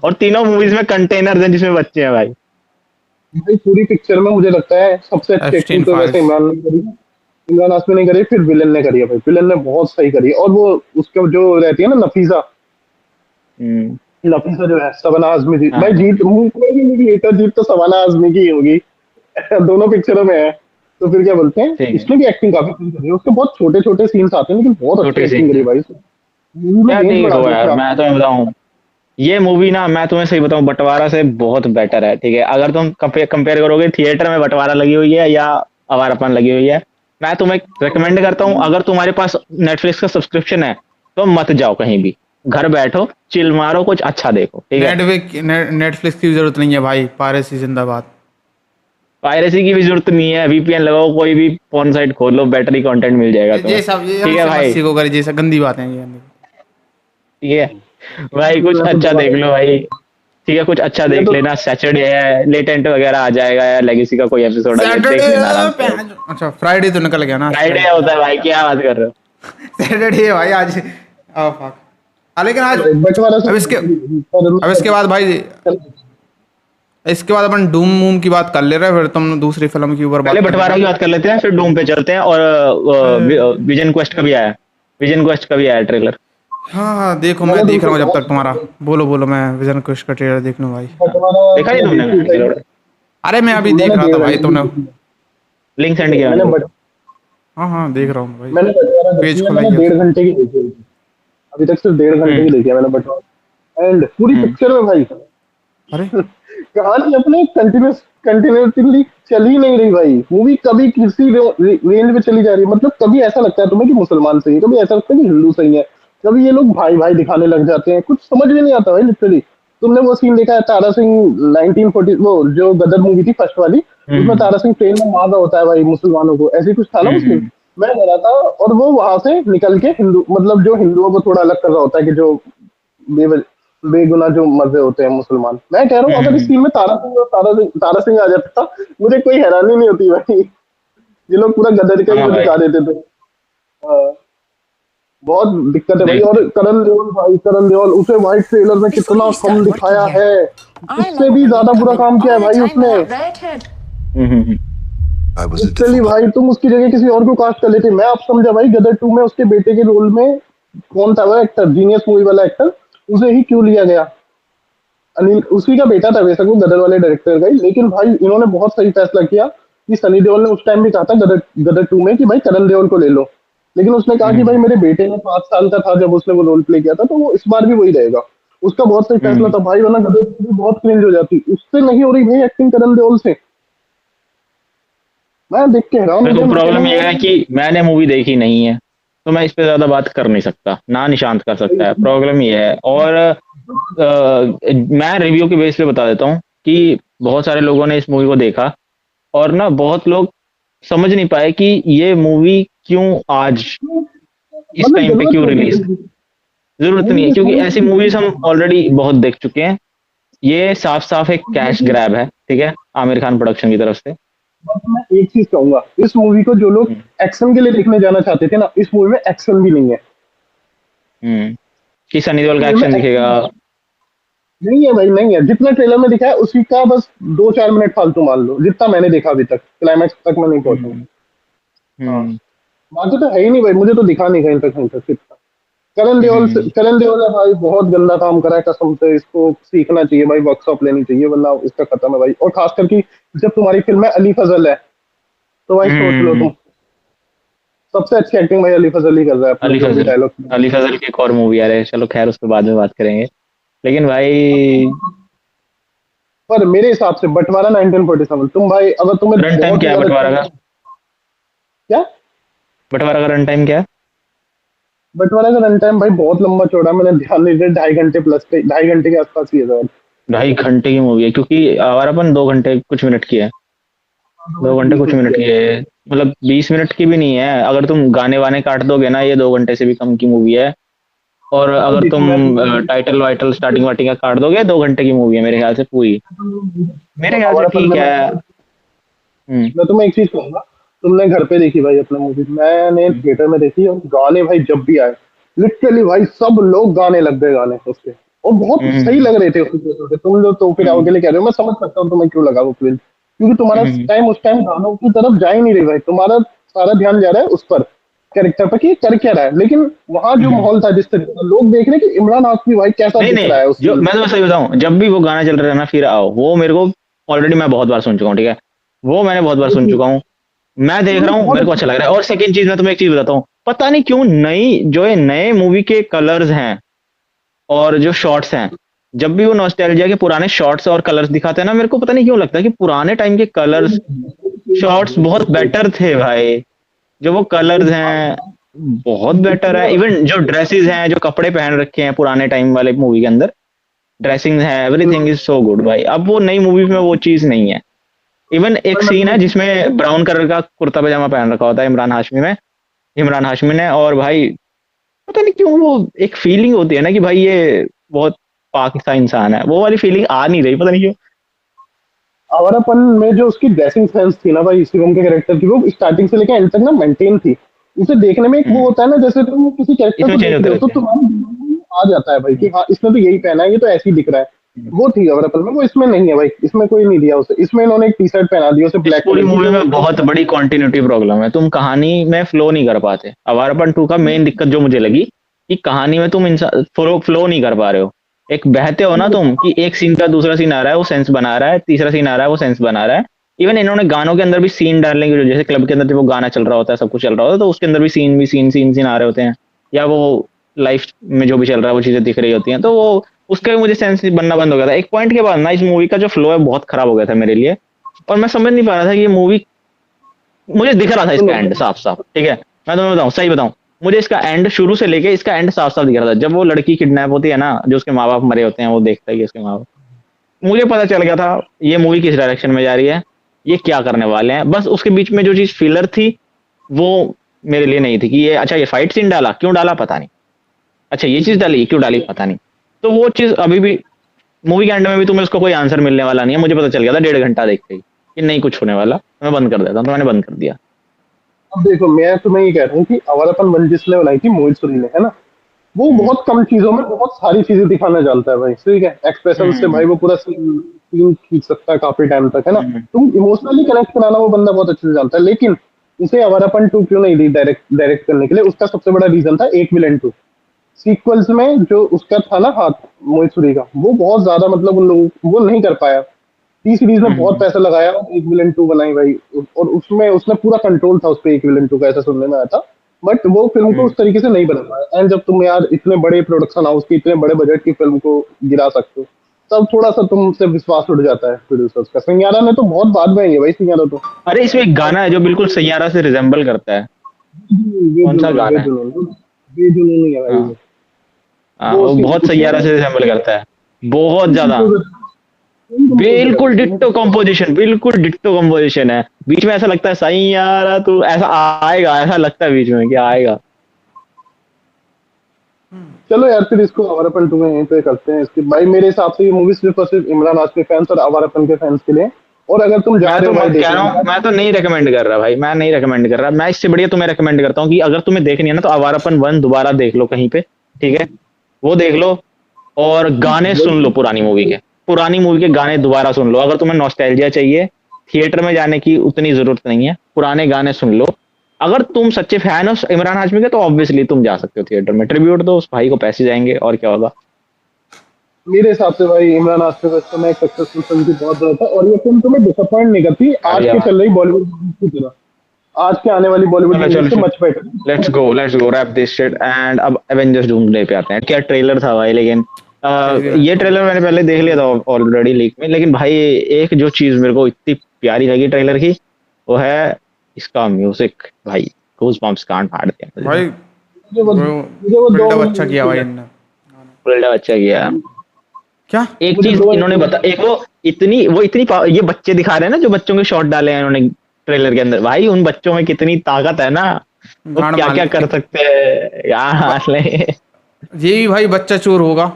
और तीनों मूवीज में कंटेनर्स हैं जिसमें बच्चे हैं भाई। भाई पूरी पिक्चर में मुझे लगता है सबसे अच्छी एप्स्टीन एक्टिंग तो वैसे फाइल्स। इमरान ने करी, इमरान हाशमी ने करी, फिर विलन ने करी है भाई, विलन ने बहुत सही करी है। और वो उसके जो रहती है ना नफीसा, हम्म, नफीसा जो है शबाना आजमी थी हाँ भाई, जीत कोई भी मूवी लेकर जीत तो शबाना आजमी की ही होगी। दोनों पिक्चरों में है, तो फिर क्या बोलते हैं, ठीक है, इसने भी एक्टिंग काफी सही करी है। उसके बहुत छोटे छोटे सीन्स आते हैं लेकिन बहुत अच्छी छोटे एक्टिंग सीन करी है है। भाई उसने। मूवी में यार रेंज बढ़ा देखो दी यार, उसने। मैं तुम्हें बताऊं, ये मूवी ना मैं तुम्हें सही बताऊं बंटवारा से बहुत बेटर है, ठीक है, अगर तुम कंपेयर करोगे थिएटर में बंटवारा लगी हुई है या आवारापन लगी हुई है, मैं तुम्हें रिकमेंड करता हूं, अगर तुम्हारे पास नेटफ्लिक्स का सब्सक्रिप्शन है तो मत जाओ कहीं भी, घर बैठो चिल मारो कुछ अच्छा देखो, ठीक है। नेटफ्लिक्स की जरूरत नहीं है भाई, पायरेसी जिंदाबाद। पायरेसी की भी जरूरत नहीं है, वीपीएन लगाओ, कोई भी फोन साइट खोल लो, बैटरी कंटेंट मिल जाएगा तुम्हें, ये सब ये ठीक है हमसे भाई, मस्ती को करी, जैसा गंदी बातें हैं ये। ठीक है भाई, कुछ अच्छा देख लो भाई, ठीक है, कुछ अच्छा देख लेना, सैटरडे है, लेटेंट वगैरह आ जाएगा या लेगेसी का कोई एपिसोड आ जाएगा, देख लेना आराम से। सैटरडे, अच्छा फ्राइडे तो निकल गया ना, फ्राइडे होता है भाई, क्या बात कर रहे हो। सैटरडे है भाई आज। अब fuck। लेकिन आज बंटवारा से अब इसके बाद भाई, इसके बाद अपन डूम वूम की बात कर ले रहे हैं, फिर तुम दूसरी फिल्म की ऊपर बात पहले कर बंटवारा की बात कर लेते हैं, फिर डूम पे चलते हैं, और विजन क्वेस्ट का भी आया, विजन क्वेस्ट का भी आया ट्रेलर। हाँ देखो, मैं देख रहा हूँ जब तक तुम्हारा बोलो बोलो, मैं विजन क्वेस्ट का ट्रेलर देख लूँ भाई। देखा नहीं तुमने, अरे मैं अभी देख रहा था भाई, तुमने। लिंक सेंड किया मैंने मैंने। हाँ हाँ देख रहा हूँ भाई। मैंने बंटवारा पेज देखी है, खोला मैंने ही है। 1.5 घंटे की देखी है। अभी तक सिर्फ 1.5 घंटे की देखी है मैंने बंटवारा, एंड पूरी पिक्चर में भाई अरे कहानी अपने कंटिन्यूसली चल ही नहीं रही भाई। मूवी कभी किसी रेंज में चली जा रही है, मतलब कभी ऐसा लगता है तुम्हें कि मुसलमान सही है, कभी ऐसा लगता है कि हिंदू सही है, कभी ये लोग भाई भाई दिखाने लग जाते हैं, कुछ समझ में नहीं आता भाई लिटरली। तुमने वो सीन देखा है तारा सिंह 1940, वो जो गदर मूवी थी फर्स्ट वाली, उसमें तारा सिंह ट्रेन में मार रहा होता है भाई मुसलमानों को, ऐसे कुछ था ना उसमें। मैं कह रहा था, और वो वहां से निकल के हिंदू, मतलब जो हिंदुओं को थोड़ा अलग कर रहा होता है कि जो बेगुनाह जो मर रहे होते हैं मुसलमान। मैं कह रहा हूँ अगर इस सीन में तारा सिंह आ जाता, मुझे कोई हैरानी नहीं होती भाई। ये लोग पूरा गदर का ही वो दिखा देते थे। बहुत दिक्कत है भाई। और करण देओल उसे व्हाइट ट्रेलर में कितना कम दिखाया है, उससे भी ज्यादा बुरा काम किया है भाई उसने। I was a literally difficult. भाई तुम उसकी जगह किसी और को कास्ट कर लेते। मैं आप समझा भाई, गदर 2 में उसके बेटे के रोल में कौन था वो एक्टर, जीनियस मूवी वाला एक्टर, उसे ही क्यों लिया गया? अनिल उसी का बेटा था वैसे, वो गदर वाले डायरेक्टर का ही, लेकिन भाई इन्होंने बहुत सही फैसला किया कि सनी देओल ने उस टाइम भी कहा था गदर गदर 2 में कि भाई करण देओल को ले लो, लेकिन उसने कहा कि भाई हम्म मेरे बेटे ने 5 साल का था जब उसने वो रोल प्ले किया था, तो वो इस बार भी वही रहेगा। उसका बहुत सही फैसला हम्म। था भाई, वरना गदर 2 भी बहुत क्रिंज हो जाती, उससे नहीं हो रही भाई एक्टिंग करण देओल से। मैं देख के हैरान हो देखो गया, मैं कह रहा प्रॉब्लम हूँ ये है कि मैंने मूवी देखी नहीं है, तो मैं इस पे ज्यादा बात कर नहीं सकता, ना निशांत कर सकता है, यार प्रॉब्लम ये है। और मैं रिव्यू के बेस पे बता देता हूँ कि बहुत सारे लोगों ने इस मूवी को देखा, और ना बहुत लोग समझ नहीं पाए कि ये मूवी क्यों आज इस मतलब टाइम पे जरूरत क्यों नहीं रिलीज, है जरूरत नहीं है, मूवी क्योंकि ऐसी मूवीज हम मूवी। ऑलरेडी बहुत देख चुके हैं। ये साफ साफ एक कैश ग्रैब है, ठीक है, आमिर खान प्रोडक्शन की तरफ से। बट मैं एक चीज कहूंगा, इस मूवी को जो लोग हम्म एक्शन के लिए देखने जाना चाहते थे ना, इस मूवी में एक्शन भी नहीं है। कि सनी इस देओल का मूवी में एक्शन दिखेगा। एक्शन नहीं है भाई, नहीं है। जितना ट्रेलर में दिखा है उसी का बस 2-4 मिनट फालतू मान लो, जितना मैंने देखा अभी तक, क्लाइमैक्स तक मैं नहीं पहुंचा। हम्म हाँ, हम्म बाकी तो है ही नहीं भाई, मुझे तो दिखा नहीं कहीं तक इतना। हम्म करण देओल है भाई, बहुत गंदा काम करा है कसम से, इसको सीखना चाहिए भाई, वर्कशॉप लेनी चाहिए, वरना इसका खत्म है भाई। और खास करके जब तुम्हारी फिल्म में अली फजल है, तो भाई सोच लो हम्म। तुम, सबसे अच्छी एक्टिंग भाई अली फजल ही कर रहा है अपना, अली जो भी फजल, डायलॉग। अली फजल की एक और मूवी आ रही है, चलो खैर उस पर बाद में बात करेंगे। लेकिन भाई पर मेरे हिसाब से बंटवारा 1947, तुम भाई अगर तुम्हें रन टाइम बहुत ही क्या है ज्यादा बंटवारा का? क्या, बंटवारा का रन टाइम क्या है? बंटवारा का रन टाइम भाई बहुत लंबा चौड़ा, मैंने ध्यान नहीं दिया, 2.5 घंटे प्लस पे, 2.5 घंटे के आसपास ही है शायद। 2.5 घंटे की मूवी है, क्योंकि आवारापन 2 घंटे कुछ मिनट की है। 2 घंटे कुछ मिनट की है, मतलब 20 मिनट की भी नहीं है। अगर तुम गाने वाने काट दोगे ना, ये 2 घंटे से भी कम की मूवी है। और भाई अगर देखो तुम मैं टाइटल वाइटल स्टार्टिंग वाटिंग का काट दोगे, 2 घंटे की मूवी है मेरे ख्याल से पूरी। मेरे ख्याल से हमारा पल ठीक में है। हम्म मैं तुम्हें एक चीज कहूंगा, तुमने घर पे देखी भाई अपना मूवी, मैंने हम्म थिएटर में देखी, और गाने भाई जब भी आए, लिटरली भाई सब लोग गाने लग गए गाने उसके, और बहुत सही हम्म लग रहे थे उसके थिएटर पे। तुम लोग तो फिर हम्म आओगे लिए कह रहे हो, मैं समझ सकता हूँ तुम्हें क्यों लगा वो फिल्म, क्योंकि तुम्हारा हम्म टाइम उस टाइम गानों की तरफ जा ही नहीं रही भाई, तुम्हारा सारा ध्यान जा रहा है उस पर, कैरेक्टर पर कि ये कर क्या रहा है। लेकिन वहां जो हम्म। माहौल था, जिस तरीके का लोग देख रहे हैं कि इमरान हाशमी भाई कैसा नहीं दिख नहीं, रहा है उस जो फिल्म मैं में। तुम्हें सही बताऊं, जब भी वो गाना चल रहा है ना, फिर आओ, वो मेरे को ऑलरेडी मैं बहुत बार सुन चुका हूँ, ठीक है, वो मैंने बहुत बार सुन चुका हूँ। मैं देख रहा हूँ, बहुत मेरे को अच्छा लग रहा है। और सेकंड चीज, मैं तुम्हें एक चीज बताता हूँ, पता नहीं क्यों नई जो ये नए मूवी के कलर्स हैं और जो शॉट्स हैं, जब भी वो नॉस्टैल्जिया के पुराने शॉट्स और कलर्स दिखाते हैं ना, मेरे को पता नहीं क्यों लगता है कि पुराने टाइम के कलर्स शॉट्स बहुत बेटर थे भाई। जो वो कलर्स हैं बहुत बेटर है। इवन जो ड्रेसेस हैं, जो कपड़े पहन रखे हैं पुराने टाइम वाले मूवी के अंदर, ड्रेसिंग है, एवरीथिंग इज सो गुड भाई। अब वो नई मूवी में वो चीज नहीं है। इवन एक सीन है जिसमें ब्राउन कलर का कुर्ता पजामा पहन रखा होता है इमरान हाशमी ने, और भाई पता नहीं क्यों वो एक फीलिंग होती है ना कि भाई ये बहुत पाकिस्तान इंसान है, वो वाली फीलिंग आ नहीं रही, पता नहीं क्यों। आवारापन में जो उसकी ड्रेसिंग सेंस थी ना भाई, शिवम के कैरेक्टर की, वो स्टार्टिंग से लेकर एंड तक ना मेंटेन थी। उसे देखने में एक वो होता है ना, जैसे तुम किसी कैरेक्टर इसमें को चेंज देख होते रहे हो तो रहते हैं। तुम्हारे दिमाग में आ जाता है भाई कि हाँ इसने तो यही पहना है, ये तो ऐसे ही दिख रहा है। वो थी आवारापन में, वो इसमें नहीं है भाई, इसमें कोई नहीं दिया उसे, इसमें इन्होंने एक टी शर्ट पहना दी उसे इस ब्लैक पूरी कलर की, मूवी जो में बहुत बड़ी कंटिन्यूटी प्रॉब्लम है, तुम कहानी में फ्लो नहीं कर पाते। अवारापन 2 का मेन दिक्कत जो मुझे लगी कि कहानी में तुम इंसान फ्लो नहीं कर पा रहे हो। एक बहते हो ना तुम, कि एक सीन का दूसरा सीन आ रहा है वो सेंस बना रहा है, तीसरा सीन आ रहा है वो सेंस बना रहा है। इवन इन्होंने गानों के अंदर भी सीन डालने की, जैसे क्लब के अंदर जब वो गाना चल रहा होता है, सब कुछ चल रहा होता है, तो उसके अंदर भी सीन आ रहे होते हैं, या वो लाइफ में जो भी चल रहा है वो चीजें दिख रही होती हैं, तो वो उसका भी मुझे सेंस बनना बंद हो गया था एक पॉइंट के बाद ना। इस मूवी का जो फ्लो है बहुत खराब हो गया था मेरे लिए, और मैं समझ नहीं पा रहा था कि ये मूवी, मुझे दिख रहा था इसका एंड साफ साफ, ठीक है, मैं तुम्हें बताऊं, सही बताऊं, मुझे इसका एंड शुरू से लेके इसका एंड साफ साफ दिख रहा था। जब वो लड़की किडनैप होती है ना, जो उसके माँ बाप मरे होते हैं, वो देखता है कि उसके माँ बाप, मुझे पता चल गया था ये मूवी किस डायरेक्शन में जा रही है, ये क्या करने वाले हैं। बस उसके बीच में जो चीज फिलर थी वो मेरे लिए नहीं थी, कि ये अच्छा ये फाइट सीन डाला, क्यों डाला पता नहीं, अच्छा ये चीज डाली, क्यों डाली पता नहीं। तो वो चीज अभी भी मूवी के एंड में भी तुम्हें उसका कोई आंसर मिलने वाला नहीं है, मुझे पता चल गया था 1.5 घंटा देखते ही कि नहीं कुछ होने वाला, मैं बंद कर देता हूँ, तो मैंने बंद कर दिया। अब देखो मैं तुम्हें ये कह रहा हूँ कि आवारापन वन जिसने बनाई थी मोहित सूरी ने, है ना, वो हम्म बहुत कम चीजों में बहुत सारी चीजें दिखाना जानता है भाई, ठीक है, एक्सप्रेशन से हम्म भाई वो पूरा scene सीन खींच सकता है काफी टाइम तक, है ना। तुम इमोशनली कनेक्ट कराना वो बंदा बहुत अच्छे से जानता है, लेकिन उसे आवारापन 2 क्यों नहीं दी डायरेक्ट डायरेक्ट करने के लिए, उसका सबसे बड़ा रीजन था एक विलन 2। सीक्वल्स में जो उसका था ना हाथ मोहित सूरी का, वो बहुत ज्यादा मतलब उन लोगों वो नहीं कर पाया। टी सीरीज में बहुत पैसा लगाया और एक विलन 2 बनाई भाई, और उसमें उसने पूरा कंट्रोल था उस पर एक विलन 2 का, ऐसा सुनने में आया था। बट वो फिल्म को उस तरीके से नहीं बना पाया। एंड जब तुम यार इतने बड़े प्रोडक्शन हाउस की इतने बड़े बजट की फिल्म को गिरा सकते हो, तब थोड़ा सा तुमसे विश्वास उठ जाता है प्रोड्यूसर्स का। सैयारा ने तो बहुत बाद में आई है भाई, सैयारा तो। अरे इसमें एक गाना है जो बिल्कुल सैयारा से रिजेम्बल करता है। ये कौन सा गाना है? ये जुनून ही है भाई हाँ वो। हाँ, वो वो बहुत सैयारा से रिजेम्बल करता है, बहुत ज्यादा। बिल्कुल डिट्टो कॉम्पोजिशन, बिल्कुल डिट्टो कॉम्पोजिशन है। बीच में ऐसा लगता है सैयारा तू, ऐसा आएगा, ऐसा लगता है बीच में कि आएगा। चलो यार, फिर इसको आवारापन 2 में यहीं पे करते हैं इसके भाई। मेरे हिसाब से ये मूवी सिर्फ और सिर्फ इमरान हाशमी फैंस और आवारापन के फैंस के लिए। और अगर तुम जा मैं रहे तो हो भाई मत कह रहा हूँ, देखने, मैं तो नहीं रेकमेंड कर रहा भाई, मैं नहीं रेकमेंड कर रहा। मैं इससे बढ़िया तुम्हें रेकमेंड करता हूँ कि अगर तुम्हें देखनी है ना तो आवारापन 1 दोबारा देख लो कहीं पे, ठीक है, वो देख लो। और गाने सुन लो पुरानी मूवी के, पुरानी मूवी के गाने दोबारा सुन लो। अगर तुम्हें नॉस्टैल्जिया चाहिए, थिएटर में जाने की उतनी जरूरत नहीं है, पुराने गाने सुन लो। अगर तुम सच्चे फैन हो इमरान हाशमी के तो ऑब्वियसली तुम जा सकते हो थिएटर में, ट्रिब्यूट दो उस भाई को, पैसे जाएंगे और क्या होगा। मेरे हिसाब से भाई इमरान हाशमी को इस समय एक सक्सेसफुल फिल्म की बहुत जरूरत है, और ये फिल्म तुम्हें डिसअपॉइंट नहीं करती आज बढ़िया के भाई। चल रही बॉलीवुड की तरह। आज के आने वाली बॉलीवुड चलो मूवी चलो से चलो, much better. Let's go wrap this shit. And अब एवेंजर्स डूम्सडे पे आते हैं। क्या ट्रेलर था भाई, लेकिन ये ट्रेलर मैंने पहले देख लिया था ऑलरेडी लीक में, लेकिन भाई एक जो चीज मेरे को इतनी प्यारी लगी ट्रेलर की, वो है इसका म्यूजिक भाई। गूज बम्प्स कांड फाड़ दिया मुझे तो। भाई मुझे वो दो बिल्डअप अच्छा किया भाई इनने। बिल्डअप अच्छा किया। क्या? एक मुझे चीज दो इन्होंने बता, एक वो इतनी ये बच्चे दिखा रहे हैं ना, जो बच्चों के शॉट डाले हैं इन्होंने ट्रेलर के अंदर, भाई उन बच्चों में कितनी ताकत है ना, वो गांड क्या मार क्या ले कर सकते हैं यार। ये भी भाई बच्चा चोर होगा,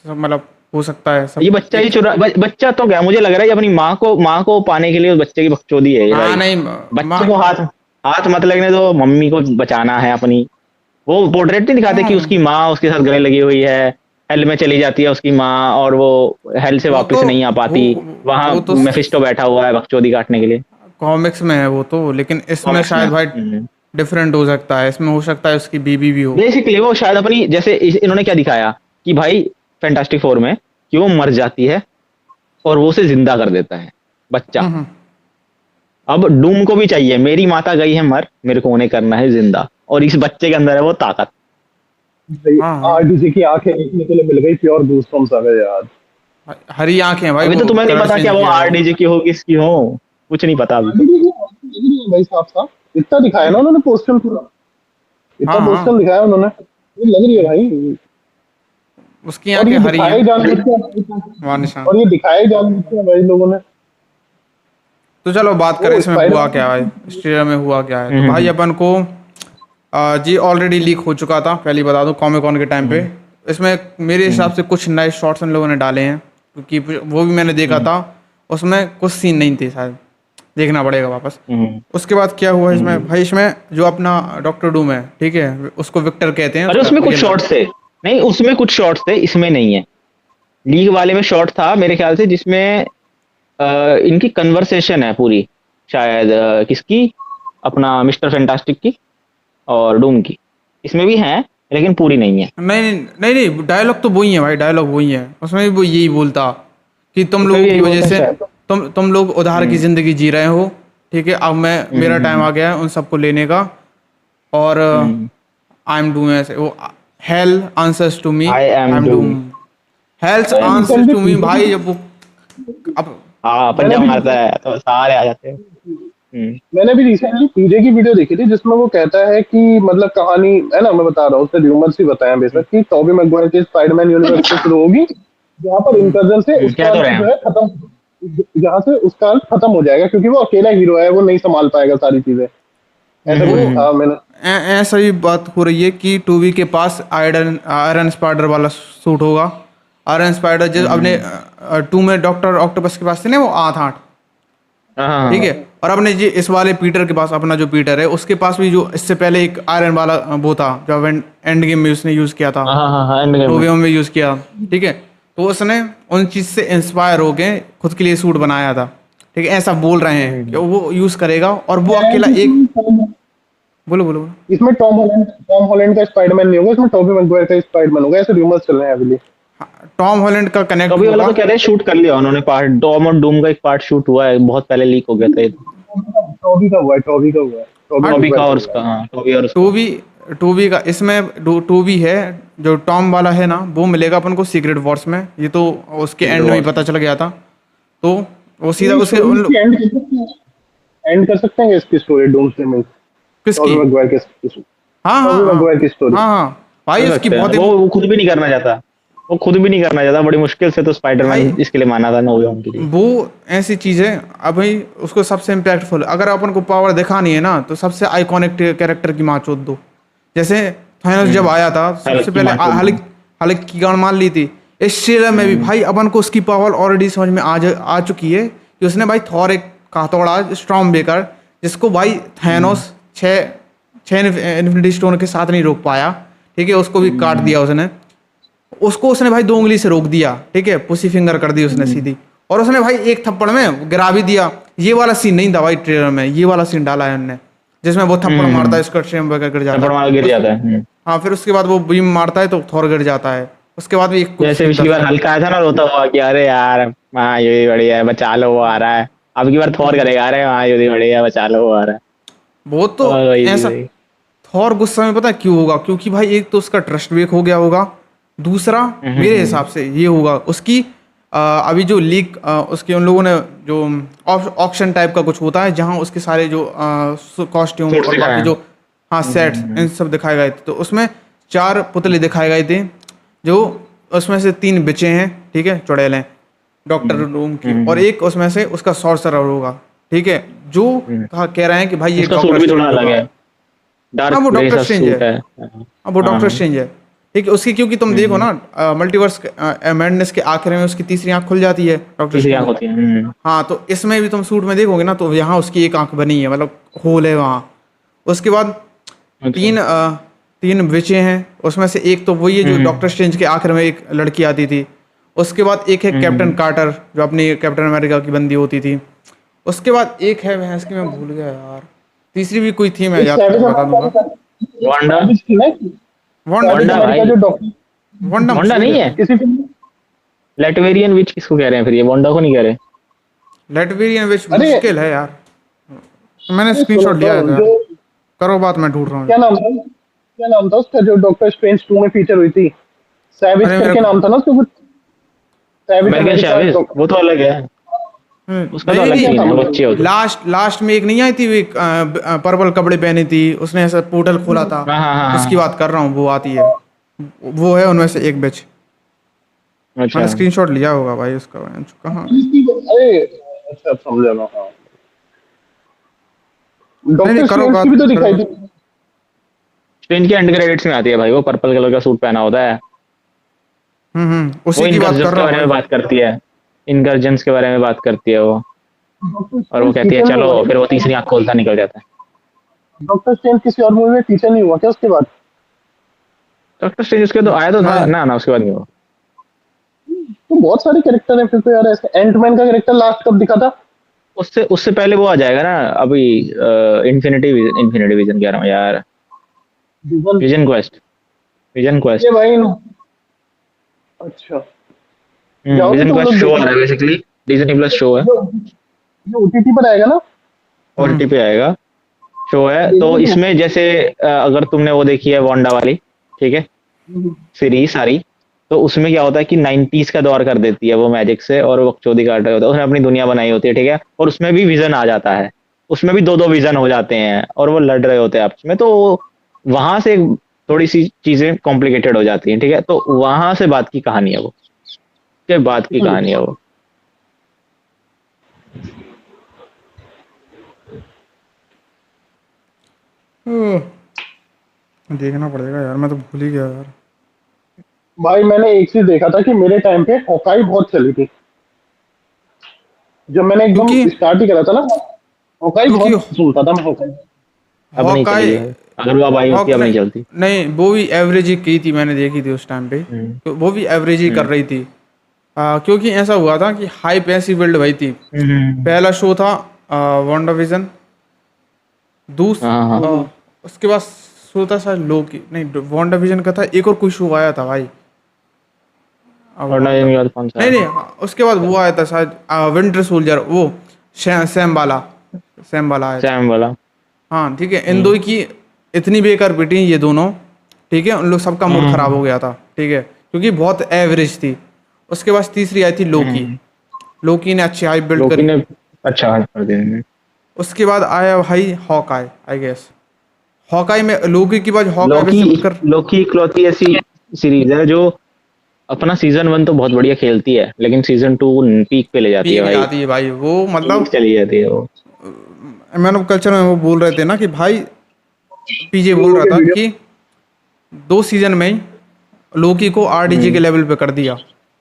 सब मतलब हो सकता है सब ये बच्चा ही एक। बच्चा तो क्या, मुझे लग रहा है ये अपनी माँ को पाने के लिए उस बच्चे की बकचोदी है ये हाँ भाई। नहीं बच्चे को हाथ हाथ मत लगने दो, मम्मी को बचाना है अपनी। वो पोर्ट्रेट नहीं दिखाते कि उसकी माँ उसके साथ गले लगी हुई है, हेल में चली जाती है उसकी माँ, और वो हेल से वो वापस तो नहीं आ पाती। वहां वो तो मेफिस्टो बैठा हुआ है बकचोदी काटने के लिए। कॉमिक्स में है वो तो, लेकिन इसमें कॉमिक्स में शायद भाई डिफरेंट हो सकता है। इसमें हो सकता है उसकी बीबी भी हो। बेसिकली वो शायद अपनी, जैसे इन्होंने क्या दिखाया कि भाई फैंटास्टिक फोर में कि वो मर जाती है और वो उसे जिंदा कर देता है बच्चा। हम्म। अब डूम को भी चाहिए, मेरी माता गई है मर, मेरे को उन्हें करना है जिंदा, और इस बच्चे के अंदर है वो ताकत। भाई हाँ हाँ। आरडीजे की आंखें देखने के लिए मिल गई, प्योर गूज़बम्प्स आ गए यार। हरी आंखें हैं भाई, अभी तो वो तुम्हें नहीं कलर पता क्या चेंज वो किया है। आरडीजे की हो किसकी हो, कुछ नहीं पता अभी तो। आरडीजे की आंखें लग रही है भाई, साफ साफ इतना दिखाया ना उन्होंने पोस्टर पूरा, हाँ इतना हाँ, पोस्टर दिखाया उन्होंने, ये लग रही है भाई। उसकी और आंखें ये हरी दिखाए हैं, जानबूझ के, वहाँ निशान। और ये दिखाए जानबूझ के भाई लोगों ने। तो चलो बात करें वो इसमें हुआ स्पाइडर क्या है, इस ट्रेलर में हुआ क्या है। तो भाई हम्म अपन को जी ऑलरेडी लीक हो चुका था, पहले ही बता दूं, कॉमिक कॉन के टाइम पे। हम्म इसमें मेरे हिसाब हम्म से कुछ नए शॉट्स इन लोगों ने डाले हैं, क्योंकि वो भी मैंने देखा हम्म था, उसमें कुछ सीन नहीं थे शायद, देखना पड़ेगा वापस। हम्म उसके बाद क्या हुआ इसमें हम्म। भाई, इसमें जो अपना डॉक्टर डूम है, ठीक है, उसको विक्टर कहते हैं, अरे उसका उसमें कुछ विलेन। शॉर्ट्स थे, नहीं उसमें कुछ शॉर्ट्स थे, इसमें नहीं है। लीग वाले में शॉर्ट था मेरे ख्याल से, जिसमें इनकी कन्वर्सेशन है पूरी, शायद किसकी, अपना मिस्टर फैंटास्टिक की और डूम की, इसमें भी है लेकिन पूरी नहीं है। नहीं नहीं नहीं, डायलॉग तो वही है भाई, डायलॉग वही है, उसमें भी वो यही बोलता कि तुम उसमें लोगों भी की यही वजह बोलता है से शायद। तुम लोग उधार की हम्म ज़िंदगी जी रहे हो, ठीक है, अब मैं मेरा टाइम हम्म आ गया है उन सबको लेने का। और हम्म। आई एम डूम, ऐसे वो hell answers to me, I I am am doom. Doom, hells मैंने आंसर्स रिसेंटली टू मी भाई। जब वो अब हाँ मैंने पंजा भी मारता है तो सारे आ जाते हैं। मैंने भी रिसेंटली पीजे की वीडियो देखी थी, जिसमें वो कहता है कि मतलब कहानी है ना, मैं बता रहा हूँ, उसने र्यूमर्स ही बताया बेशक, कि टॉबी मैगवायर की स्पाइडरमैन यूनिवर्स से शुरू होगी, जहाँ पर इनकर्जन से उसका कह तो अर्थ रहे जो हैं। है खत्म, जहाँ से उसका अर्थ खत्म हो जाएगा, क्योंकि वो अकेला हीरो है, वो नहीं संभाल पाएगा सारी चीजें। ऐसा वो कुछ था मैंने। ऐसा ही बात हो रही है कि टूबी के पास आयरन आयरन स्पाइडर वाला सूट होगा। आयरन स्पाइडर जो अपने टू में डॉक्टर ऑक्टोपस के पास थे ना, वो आठ आठ, हाँ हाँ ठीक है, और अपने जी इस वाले पीटर के पास, अपना जो पीटर है उसके पास भी जो इससे पहले एक आयरन वाला वो था, जो एंड गेम में उसने यूज़ किया था, हाँ हाँ हाँ एंड गेम नो में। वे होम में यूज़ किया, ठीक है। तो उसने उन चीज से इंस्पायर होके खुद के लिए सूट बनाया था। ठीक है, ऐसा बोल रहे हैं कि वो यूज करेगा और वो अकेला एक। बोलो बोलो बोलो। इसमें टॉम हॉलैंड का स्पाइडरमैन नहीं होगा, इसमें टोबी मैguire का स्पाइडरमैन होगा, ऐसे रूमर्स चल रहे हैं अभी। हाँ, टॉम हॉलैंड का तो कनेक्ट अभी वाला होगा। तो कह रहे हैं शूट कर लिया उन्होंने, पार्ट डॉम और डूम का एक पार्ट शूट हुआ है, बहुत पहले लीक हो गया था ये तो। टॉबी का हुआ है, टॉबी हाँ, टॉबी का मैguire का और हुआ उसका, है। हाँ टॉबी और उसका। टोबी टोबी का इसमें टोबी है। जो टॉम वाला है ना, वो मिलेगा अपन को सीक्रेट वॉर्स में। ये तो उसके सीक्रेट एंड में ही वॉर्स पता में। चल गया था। तो वो सीधा ये उसके स्टोरी की एंड कर सकते हैं इसकी स्टोरी डूम्सडे में, किसकी। टॉबी मैguire की हाँ हाँ टॉबी हाँ मैguire की स्टोरी। हाँ हाँ भाई, कर उसकी सकते हैं, बहुत ही वो खुद भी नहीं करना चाहता। वो खुद भी नहीं करना चाहता, बड़ी मुश्किल से तो भाई स्पाइडरमैन इसके लिए माना था, नो वे होम के लिए। वो ऐसी चीज है। अब भाई उसको सबसे इम्पैक्टफुल, अगर अपन को पावर दिखानी है ना, तो सबसे आइकॉनिक कैरेक्टर की माँ चोद दो। जैसे थानोस जब आया था, हल्क सबसे की पहले माँ चोद हल्क दो। हल्क की गांड मार ली थी। इस ट्रेलर में भी भाई अपन को उसकी पावर ऑलरेडी समझ में आ चुकी है कि उसने भाई थॉर एक हथौड़ा स्टॉर्म बेकर, जिसको भाई थैनोस छः छः इन्फिनिटी स्टोन के साथ नहीं रोक पाया। ठीक है, उसको भी काट दिया उसने। उसको उसने भाई 2 उंगली से रोक दिया। ठीक है, पुसी फिंगर कर दी उसने सीधी। और उसने भाई एक थप्पड़ में गिरा भी दिया। ये वाला सीन नहीं था भाई ट्रेलर में, ये वाला सीन डाला है उन्होंने, जिसमें वो थप्पड़ मारता है, इसका ट्रेम वगैरह गिर जाता थप्पड़ मार है गिर जाता है। हाँ, फिर उसके बाद वो बीम मारता है तो थॉर गिर जाता है। उसके बाद भी एक कुछ जैसे सीन था पिछली बार हल्का आया था ना, रोता हुआ कि अरे यार हाँ ये भी बढ़िया है, बचा लो वो आ रहा है। अब की बार थॉर करेगा, अरे हाँ ये भी बढ़िया है, बचा लो वो आ रहा है। वो तो और वही थी ऐसा। वही। थॉर गुस्सा में पता है क्यों होगा? क्योंकि भाई एक तो उसका ट्रस्ट ब्रेक हो गया होगा। दूसरा मेरे हिसाब से ये होगा उसकी अभी जो लीक उसके उन लोगों ने जो ऑक्शन टाइप का कुछ होता है, जहां उसके सारे जो कॉस्ट्यूम सूट्स और दिखाए बाकी हैं। जो हाँ सेट्स इन सब दिखाए गए थे। तो उसमें 4 पुतले दिखाए गए थे, जो उसमें से 3 बचे हैं। ठीक है, चुड़ैल हैं डॉक्टर रूम की, और एक उसमें से उसका सॉर्सरर होगा। ठीक है, जो कह रहे हैं कि भाई ये उसका सूट डॉक्टर भी थोड़ा स्ट्रेंज अलग होगा। है, हाँ, डार्क वो ग्रे डॉक्टर सा स्ट्रेंज है। सूट है। हाँ, वो डॉक्टर स्ट्रेंज है। ठीक है, उसकी क्योंकि तुम देखो ना, मल्टीवर्स मैडनेस के आखिर में उसकी तीसरी आंख खुल जाती है डॉक्टर तीसरी आंख स्ट्रेंज। होती है। हाँ, तो इसमें भी तुम सूट में देखोगे ना, तो यहाँ उसकी एक आंख बनी है, मतलब होल है वहाँ। उसके बाद अच्छा। 3 बचे हैं। उसमें से एक तो वही है जो डॉक्टर स्ट्रेंज के आखिर में एक लड़की आती थी। उसके बाद एक है कैप्टन कार्टर, जो अपनी कैप्टन अमेरिका की बंदी होती थी। उसके बाद एक है भैंस की, मैं भूल गया यार। तीसरी भी कोई थी, मैं एक याद करके बता दूंगा। वांडा। सैविज थी ना, वंडा सैविज वांडा अमेरिका भाई। जो डॉक्टर वंडा वांडा भूल नहीं गया है, था। किसी को। लेटवेरियन विच किसको कह रहे हैं फिर, ये वांडा को नहीं कह रहे। लेटवेरियन विच अरे मुश्किल है यार। मैंने सुनो स्क्रीनशॉट लिया है तो तो यार। जो करो बात, मैं ढूंढ रहा हूँ। क्या नाम था उसका जो डॉक्टर स्ट्रेंज 2 में फीचर हुई थी? सैविज अरे मेरे करके को नाम था ना उसका कुछ, सैविज अमेरिकन अमेरिका शैविज वो तो अलग है, उसका तो नहीं अलग नहीं, सीन है, वो था अच्छी होती है। लास्ट में एक नहीं आई थी वो, पर्पल कपड़े पहनी थी उसने, ऐसा पोर्टल खोला था। हाँ हाँ हाँ उसकी हाँ। बात कर रहा हूँ, वो आती है। वो है उनमें से एक बैच। अच्छा। मैंने स्क्रीनशॉट लिया होगा भाई उसका। कहाँ? अरे अच्छा समझा मैं, हाँ। नहीं नहीं, डॉक्टर करो स्ट्रेंज की बात भी तो करो दिखाई बात। थी। स्ट्रेंज के एंड क्रेडिट्स में आती है भाई, वो पर्पल कलर का सूट पहना होता है। वो उसी की बात इनकर्जन्स कर के रहा हूँ बारे में भाई। बात करती है, इनकर्जन्स के बारे में बात करती है वो। डॉक्टर और वो स्ट्रेंज कहती है टीचर नहीं चलो, हुआ फिर क्या? वो तीसरी आंख खोलता निकल जाता है। डॉक्टर स्ट्रेंज किसी और मूवी में टीचर नहीं हुआ क्या उसके बाद? डॉक्टर स्ट्रेंज उसके तो आया तो था नहीं ना, ना उसके बाद नहीं हुआ। तो बहुत सारे कैरेक्टर हैं फिर तो यार, ऐसे एंटमैन का कैरेक्टर लास्ट कब दिखा था? उससे उससे पहले वो आ जाएगा ना अभी, इन्फिनिटी विजन कह रहा हूँ यार, विजन। Vision quest. विजन ये क्वेस्ट। भाई अच्छा, जाओगे विजन तुम क्वेस्ट लोग शो आ देखने? रहा है बेसिकली, डिज्नी प्लस शो है। जो जो ओटीटी पर आएगा ना, ओटीटी पे आएगा, शो है। तो देखोगे तुम? इसमें जैसे अगर तुमने वो देखी है वांडा वाली, ठीक है, सीरीज सारी, तो उसमें क्या होता है कि 90s का दौर कर देती है वो मैजिक से, और वो बकचोदी काट रहे होते हैं, उसने अपनी दुनिया बनाई होती है, ठीक है, और उसमें भी विजन आ जाता है। उसमें भी 2-2 विजन हो जाते हैं और वो लड़ रहे होते हैं आपस में, तो वहां से थोड़ी सी चीजें कॉम्प्लिकेटेड हो जाती हैं, ठीक है, तो वहां से बात की कहानी है वो, के बाद की कहानी है वो। देखना पड़ेगा यार, मैं तो भूल ही गया यार। भाई मैंने एक चीज देखा था कि मेरे टाइम पे हॉकाई बहुत चली थी, जब मैंने एकदम क्योंकि स्टार्ट ही करा था ना, हॉकाई क्योंकि बहुत सुनता था मैं, हॉकाई। अब नहीं हॉकाई चलेगी भाई, अगर वो अब आई होती हॉक अब नहीं नहीं, चलती। नहीं वो भी एवरेज ही की थी, मैंने देखी थी उस टाइम पे। हम्म तो वो भी एवरेज ही कर हम्म रही थी। क्योंकि ऐसा हुआ था कि हाइप ऐसी बिल्ड हुई थी। पहला शो था वांडा विजन, हाँ हाँ उसके बाद शो था शायद लोकी, नहीं वांडा विजन का था, एक और कोई शो आया था भाई। अब और नहीं याद कौन सा नहीं है। नहीं उसके बाद वो आया था शायद विंटर सोल्जर, वो सैम वाला, सैम वाला आया था। सैम वाला। हाँ ठीक है, इन दो की इतनी बेकार पिटी ये दोनों, ठीक है, उन लोग सबका मूड खराब हो गया था, ठीक है, क्योंकि बहुत एवरेज थी। उसके बाद तीसरी आई थी लोकी, लोकी ने अच्छी हाइप बिल्ड लोकी करी। ने अच्छा हाथ कर दिया। उसके बाद आया भाई हॉकाई, आई गेस हॉकाई में लोकी की बाद हॉकाई पे लोकी शिफ्ट कर। लोकी इकलौती ऐसी सीरीज है जो अपना सीजन 1 तो बहुत बढ़िया खेलती है, लेकिन सीजन 2 पीक पे ले जाती है पीक भाई। जाती है भाई वो, पीक मतलब चली जाती है वो। मैन ऑफ कल्चर में वो बोल रहे थे ना कि भाई, पीजे तुम बोल लोगों रहा के था वीडियो कि 2 सीजन में ही लोकी को आरडीजी के लेवल पे कर दिया,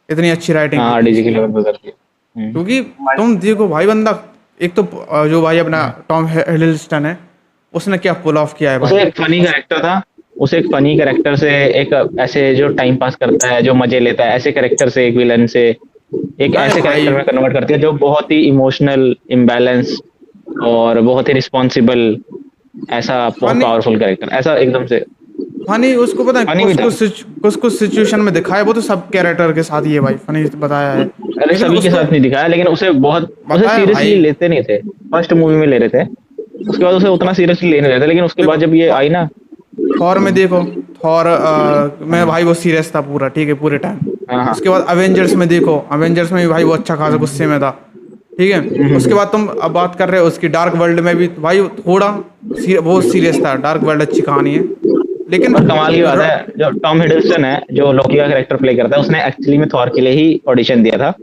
इतनी अच्छी राइटिंग हाँ की थी आरडीजी के उसकी। लेवल पे करती है। क्योंकि तुम देखो भाई बंदा, एक तो जो भाई अपना टॉम हिडलस्टन है, उसने क्या पुल ऑफ किया है उसे भाई। एक फनी कैरेक्टर था, उसे एक फनी कैरेक्टर से, एक ऐसे जो टाइम पास करता है, जो मजे लेता है, ऐसे कैरेक्टर से, एक विलन से एक अरे ऐसे भाई कैरेक्टर में कन्वर्ट करती है जो बहुत ही इमोशनल, इम्बैलेंस और बहुत ही रिस्पॉन्सिबल, ऐसा बहुत फनी, पावरफुल कैरेक्टर, ऐसा एकदम से फनी उसको पता है, फनी भी कुछ था। कुछ कुछ कुछ सिचुएशन में दिखाया, वो तो सब कैरेक्टर के साथ ही है भाई, फनी बताया है, अरे लेकिन सभी के उसको साथ नहीं दिखाया, लेकिन उसे बताया सीरियसली भाई। लेते नहीं थे। फर्स्ट मूवी में ले रहे थे, उसके बाद उसे उतना सीरियसली लेने देते, लेकिन उसके बाद देखो जब ये आई ना। थॉर में देखो, थॉर में भाई वो सीरियस था पूरा, ठीक है, पूरे टाइम। हाँ हाँ उसके बाद अवेंजर्स में देखो, अवेंजर्स में भी भाई वो अच्छा खासा गुस्से में था, ठीक है। उसके बाद तुम अब बात कर रहे हो उसकी डार्क वर्ल्ड में भी भाई थोड़ा वो सीरियस था, डार्क वर्ल्ड अच्छी कहानी है, लेकिन और कमाल की बात है, जो टॉम हिडलस्टन है जो लोकी का कैरेक्टर प्ले करता है, उसने एक्चुअली में थॉर के लिए ही ऑडिशन दिया था।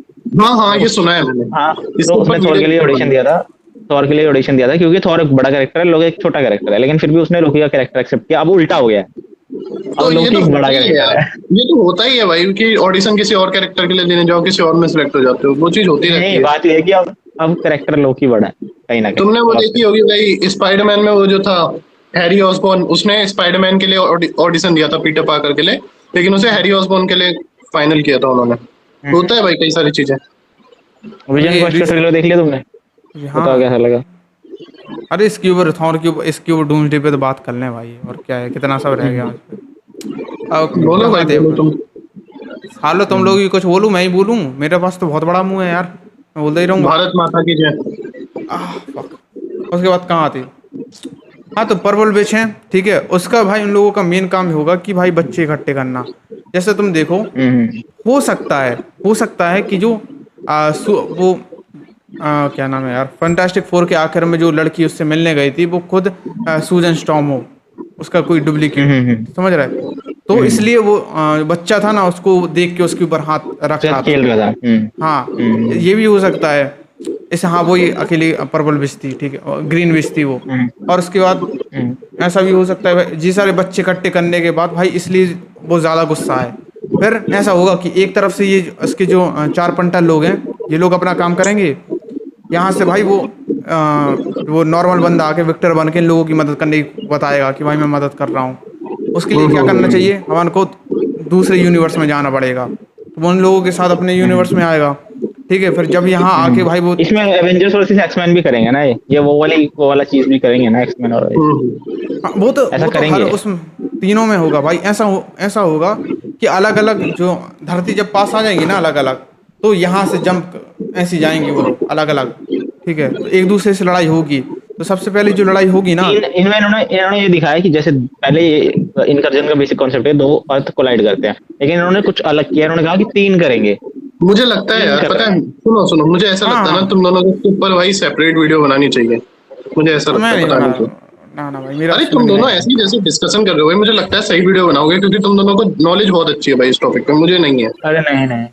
हाँ हाँ ये सुना है मैंने, हाँ, तो इसके उसने ऊपर थॉर वीडियो के लिए देखने ऑडिशन वाली। दिया था। थॉर के लिए ऑडिशन दिया था क्योंकि थॉर एक बड़ा कैरेक्टर है, लोकी एक छोटा कैरेक्टर है, लेकिन फिर भी उसने लोकी का कैरेक्टर एक्सेप्ट किया। अब उल्टा हो गया है, अब तो ये लोकी तो एक बड़ा होता ही है यार, कैरेक्टर है। ये तो होता ही है भाई कि ऑडिशन किसी और कैरेक्टर के लिए देने जाओ, किसी और में सिलेक्ट हो जाते हो, वो चीज होती रहती नहीं, है। बात ये है कि अब कैरेक्टर लोकी बड़ा है कहीं ना कहीं तुमने वो बहुत। देखी होगी भाई स्पाइडरमैन में, वो जो था हैरी ऑसबॉर्न, उसने स्पाइडरमैन के लिए ऑडिशन दिया था पीटर पार्कर के लिए, लेकिन उसे हैरी ऑसबॉर्न के लिए फाइनल किया था उन्होंने। होता है भाई कई सारी चीजें। विजन अभी फर्स्ट का ट्रेलर देख लिया तुमने? बताओ हाँ, कैसा लगा। अरे इसके ऊपर थॉर के ऊपर, इसके ऊपर डूम्सडे पे तो बात कर लें भाई, और क्या है, कितना सब रह गया आज पे। अब बोलो भाई कहाँ थे बोलो अपन, तुम। हालो तुम लोग भी कुछ बोलूं, मैं ही बोलूं, मेरे पास तो बहुत बड़ा मुंह है यार, मैं बोलता ही रहूंगा। भारत माता की जय। फक। उसके बाद कहाँ थी, हाँ तो परवल बेच हैं, ठीक है, उसका भाई उन लोगों का मेन काम होगा कि भाई बच्चे इकट्ठे करना। जैसे तुम देखो, हम्म हो सकता है, हो सकता है कि जो वो क्या नाम है यार, फंटास्टिक फोर के आखिर में जो लड़की उससे मिलने गई थी वो खुद सूजन स्टॉर्म हो, उसका कोई डुप्लीकेट, समझ रहा है, तो इसलिए वो बच्चा था ना, उसको देख के उसके ऊपर हाथ रख रहा शायद था। खेल रहा था। हाँ ये भी हो सकता है। इसे हाँ वही अकेली पर्पल विश थी, ठीक है, और ग्रीन विश थी वो। और उसके बाद ऐसा भी हो सकता है भाई, जी सारे बच्चे इकट्ठे करने के बाद भाई इसलिए वो ज़्यादा गुस्सा है। फिर ऐसा होगा कि एक तरफ से ये इसके जो 4 पंटल लोग हैं, ये लोग अपना काम करेंगे, यहाँ से भाई वो नॉर्मल बंदा आके विक्टर बन के इन लोगों की मदद करने की बताएगा कि भाई मैं मदद कर रहा हूँ। उसके लिए क्या करना चाहिए, हमारे को दूसरे यूनिवर्स में जाना पड़ेगा, तो वो उन लोगों के साथ अपने यूनिवर्स में आएगा, ठीक है। फिर जब यहाँ आके भाई वो, इसमें एवेंजर्स वर्सेस एक्समैन भी करेंगे ना, ये वो वाला चीज भी करेंगे ना एक्समैन, और हाँ, ऐसा वो तो हर करेंगे। उस तीनों में होगा भाई। ऐसा होगा कि अलग अलग जो धरती जब पास आ जाएंगी ना अलग अलग, तो यहाँ से जंप ऐसी जाएंगी वो लोग अलग अलग, ठीक है, तो एक दूसरे से लड़ाई होगी। तो सबसे पहले जो लड़ाई होगी ना, इनमें इन्होंने ये दिखाया कि जैसे पहले इनकर्जन का बेसिक कॉन्सेप्ट है, 2 अर्थ कोलाइड करते हैं, लेकिन इन्होंने कुछ अलग किया, इन्होंने कहा कि 3 करेंगे। मुझे लगता है 3 यार, कर पता रहे है, हैं। सुनो सुनो, मुझे ऐसा हाँ लगता है ना, हाँ, तुम दोनों के ऊपर भाई सेपरेट वीडियो बनानी चाहिए। मुझे ऐसा मैं लगता है, नहीं पता बना नहीं रहा क्यों। हूँ। ना ना भाई, मेरा अरे उसमें तुम नहीं दोनों रहेगा। ऐसे ही जैसे डिस्कशन कर रहे हो भाई, मुझे लगता है सही वीडियो बनाओगे, क्योंकि तुम दोनों को नॉलेज बहुत अच्छी है भाई इस टॉपिक पे, मुझे नहीं है। अरे नहीं नहीं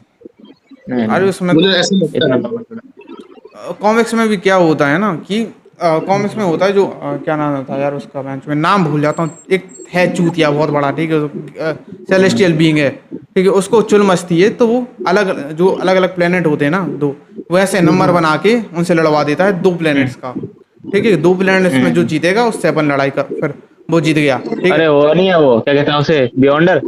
नहीं अरे नहीं, उसमें मुझे ऐसा लगता इतना है। तो कॉमिक्स में भी क्या होता है ना कि कॉमिक्स में होता है जो क्या नाम था यार उसका, बेंच में नाम भूल जाता हूँ, एक है चूतिया बहुत बड़ा, ठीक है, सेलेस्टियल बीइंग है, ठीक है, उसको चुल मचती है, तो वो जो अलग अलग प्लेनेट होते हैं ना दो, वो ऐसे नंबर बना के उनसे लड़वा देता है 2 प्लेनेट्स का, ठीक है, 2 प्लेनेट्स में जो जीतेगा उससे अपन लड़ाई कर, फिर वो जीत गया, ठीक अरे है। वो नहीं है, वो क्या कहते हैं उसे, बियॉन्डर।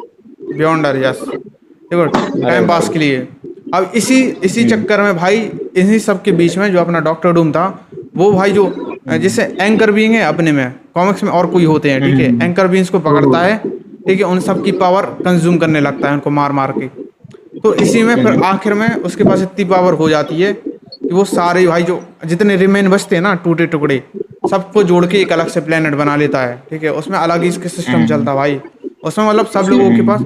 बियॉन्डर, यस, देखो अरे टाइम पास भाई, के लिए। अब इसी चक्कर में भाई, इन्हीं सब के बीच में जो अपना डॉक्टर डूम था, वो भाई जो जैसे एंकर बीइंग है अपने में, कॉमिक्स में और कोई होते हैं, ठीक है, एंकर बीइंग्स को पकड़ता है, ठीक है, उन सब की पावर कंज्यूम करने लगता है उनको मार मार के। तो इसी में फिर आखिर में उसके पास इतनी पावर हो जाती है कि वो सारे भाई जो जितने रिमेन बचते हैं ना टूटे टुकड़े, सबको जोड़ के एक अलग से प्लेनेट बना लेता है, ठीक है। उसमें अलग ही इसके सिस्टम चलता है भाई, उसमें मतलब सब लोगों के पास,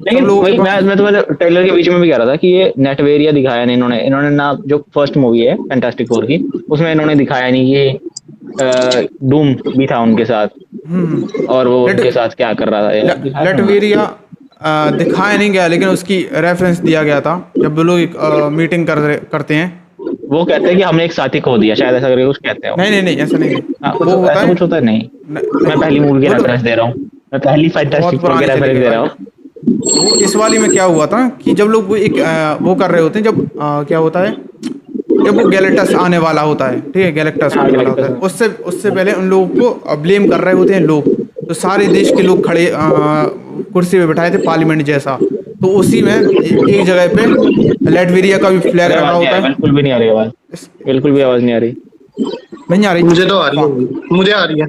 लेकिन वही मैं तुम्हें ट्रेलर के बीच में भी कह रहा था कि ये नेटवेरिया दिखाया नहीं इन्होंने ना, जो फर्स्ट मूवी है फैंटास्टिक फोर की, उसमें इन्होंने दिखाया नहीं कि डूम भी था उनके साथ और वो उनके साथ क्या कर रहा था। लेटवेरिया दिखाया नहीं गया, लेकिन उसकी रेफरेंस दिया गया था जब वो लोग एक मीटिंग करते हैं। वो कहते हैं कि हमने एक साथी खो दिया, शायद ऐसा करके कुछ कहते हैं। नहीं ऐसा नहीं है। वो होता है, कुछ होता है नहीं। मैं पहली मूवी के रेफरेंस दे रहा हूँ, मैं पहली फैंटास्टिक फोर के रेफरेंस दे रहा हूँ। वो इस वाली में क्या हुआ था कि जब लोग वो कर रहे होते हैं, जब क्या होता है, जब वो गैलेक्टस आने वाला होता है, ठीक है, गैलेक्टस आने वाला होता है, उससे पहले उन लोगों को ब्लेम कर रहे होते हैं लोग, तो सारे देश के लोग खड़े कुर्सी पे बैठाए थे पार्लियामेंट जैसा, तो उसी में एक जगह पे लेटवेरिया का भी फ्लैग रखा होता है। बिल्कुल भी नहीं आ रही आवाज, बिल्कुल भी आवाज नहीं आ रही। नहीं आ रही? मुझे तो आ रही है, मुझे आ रही है।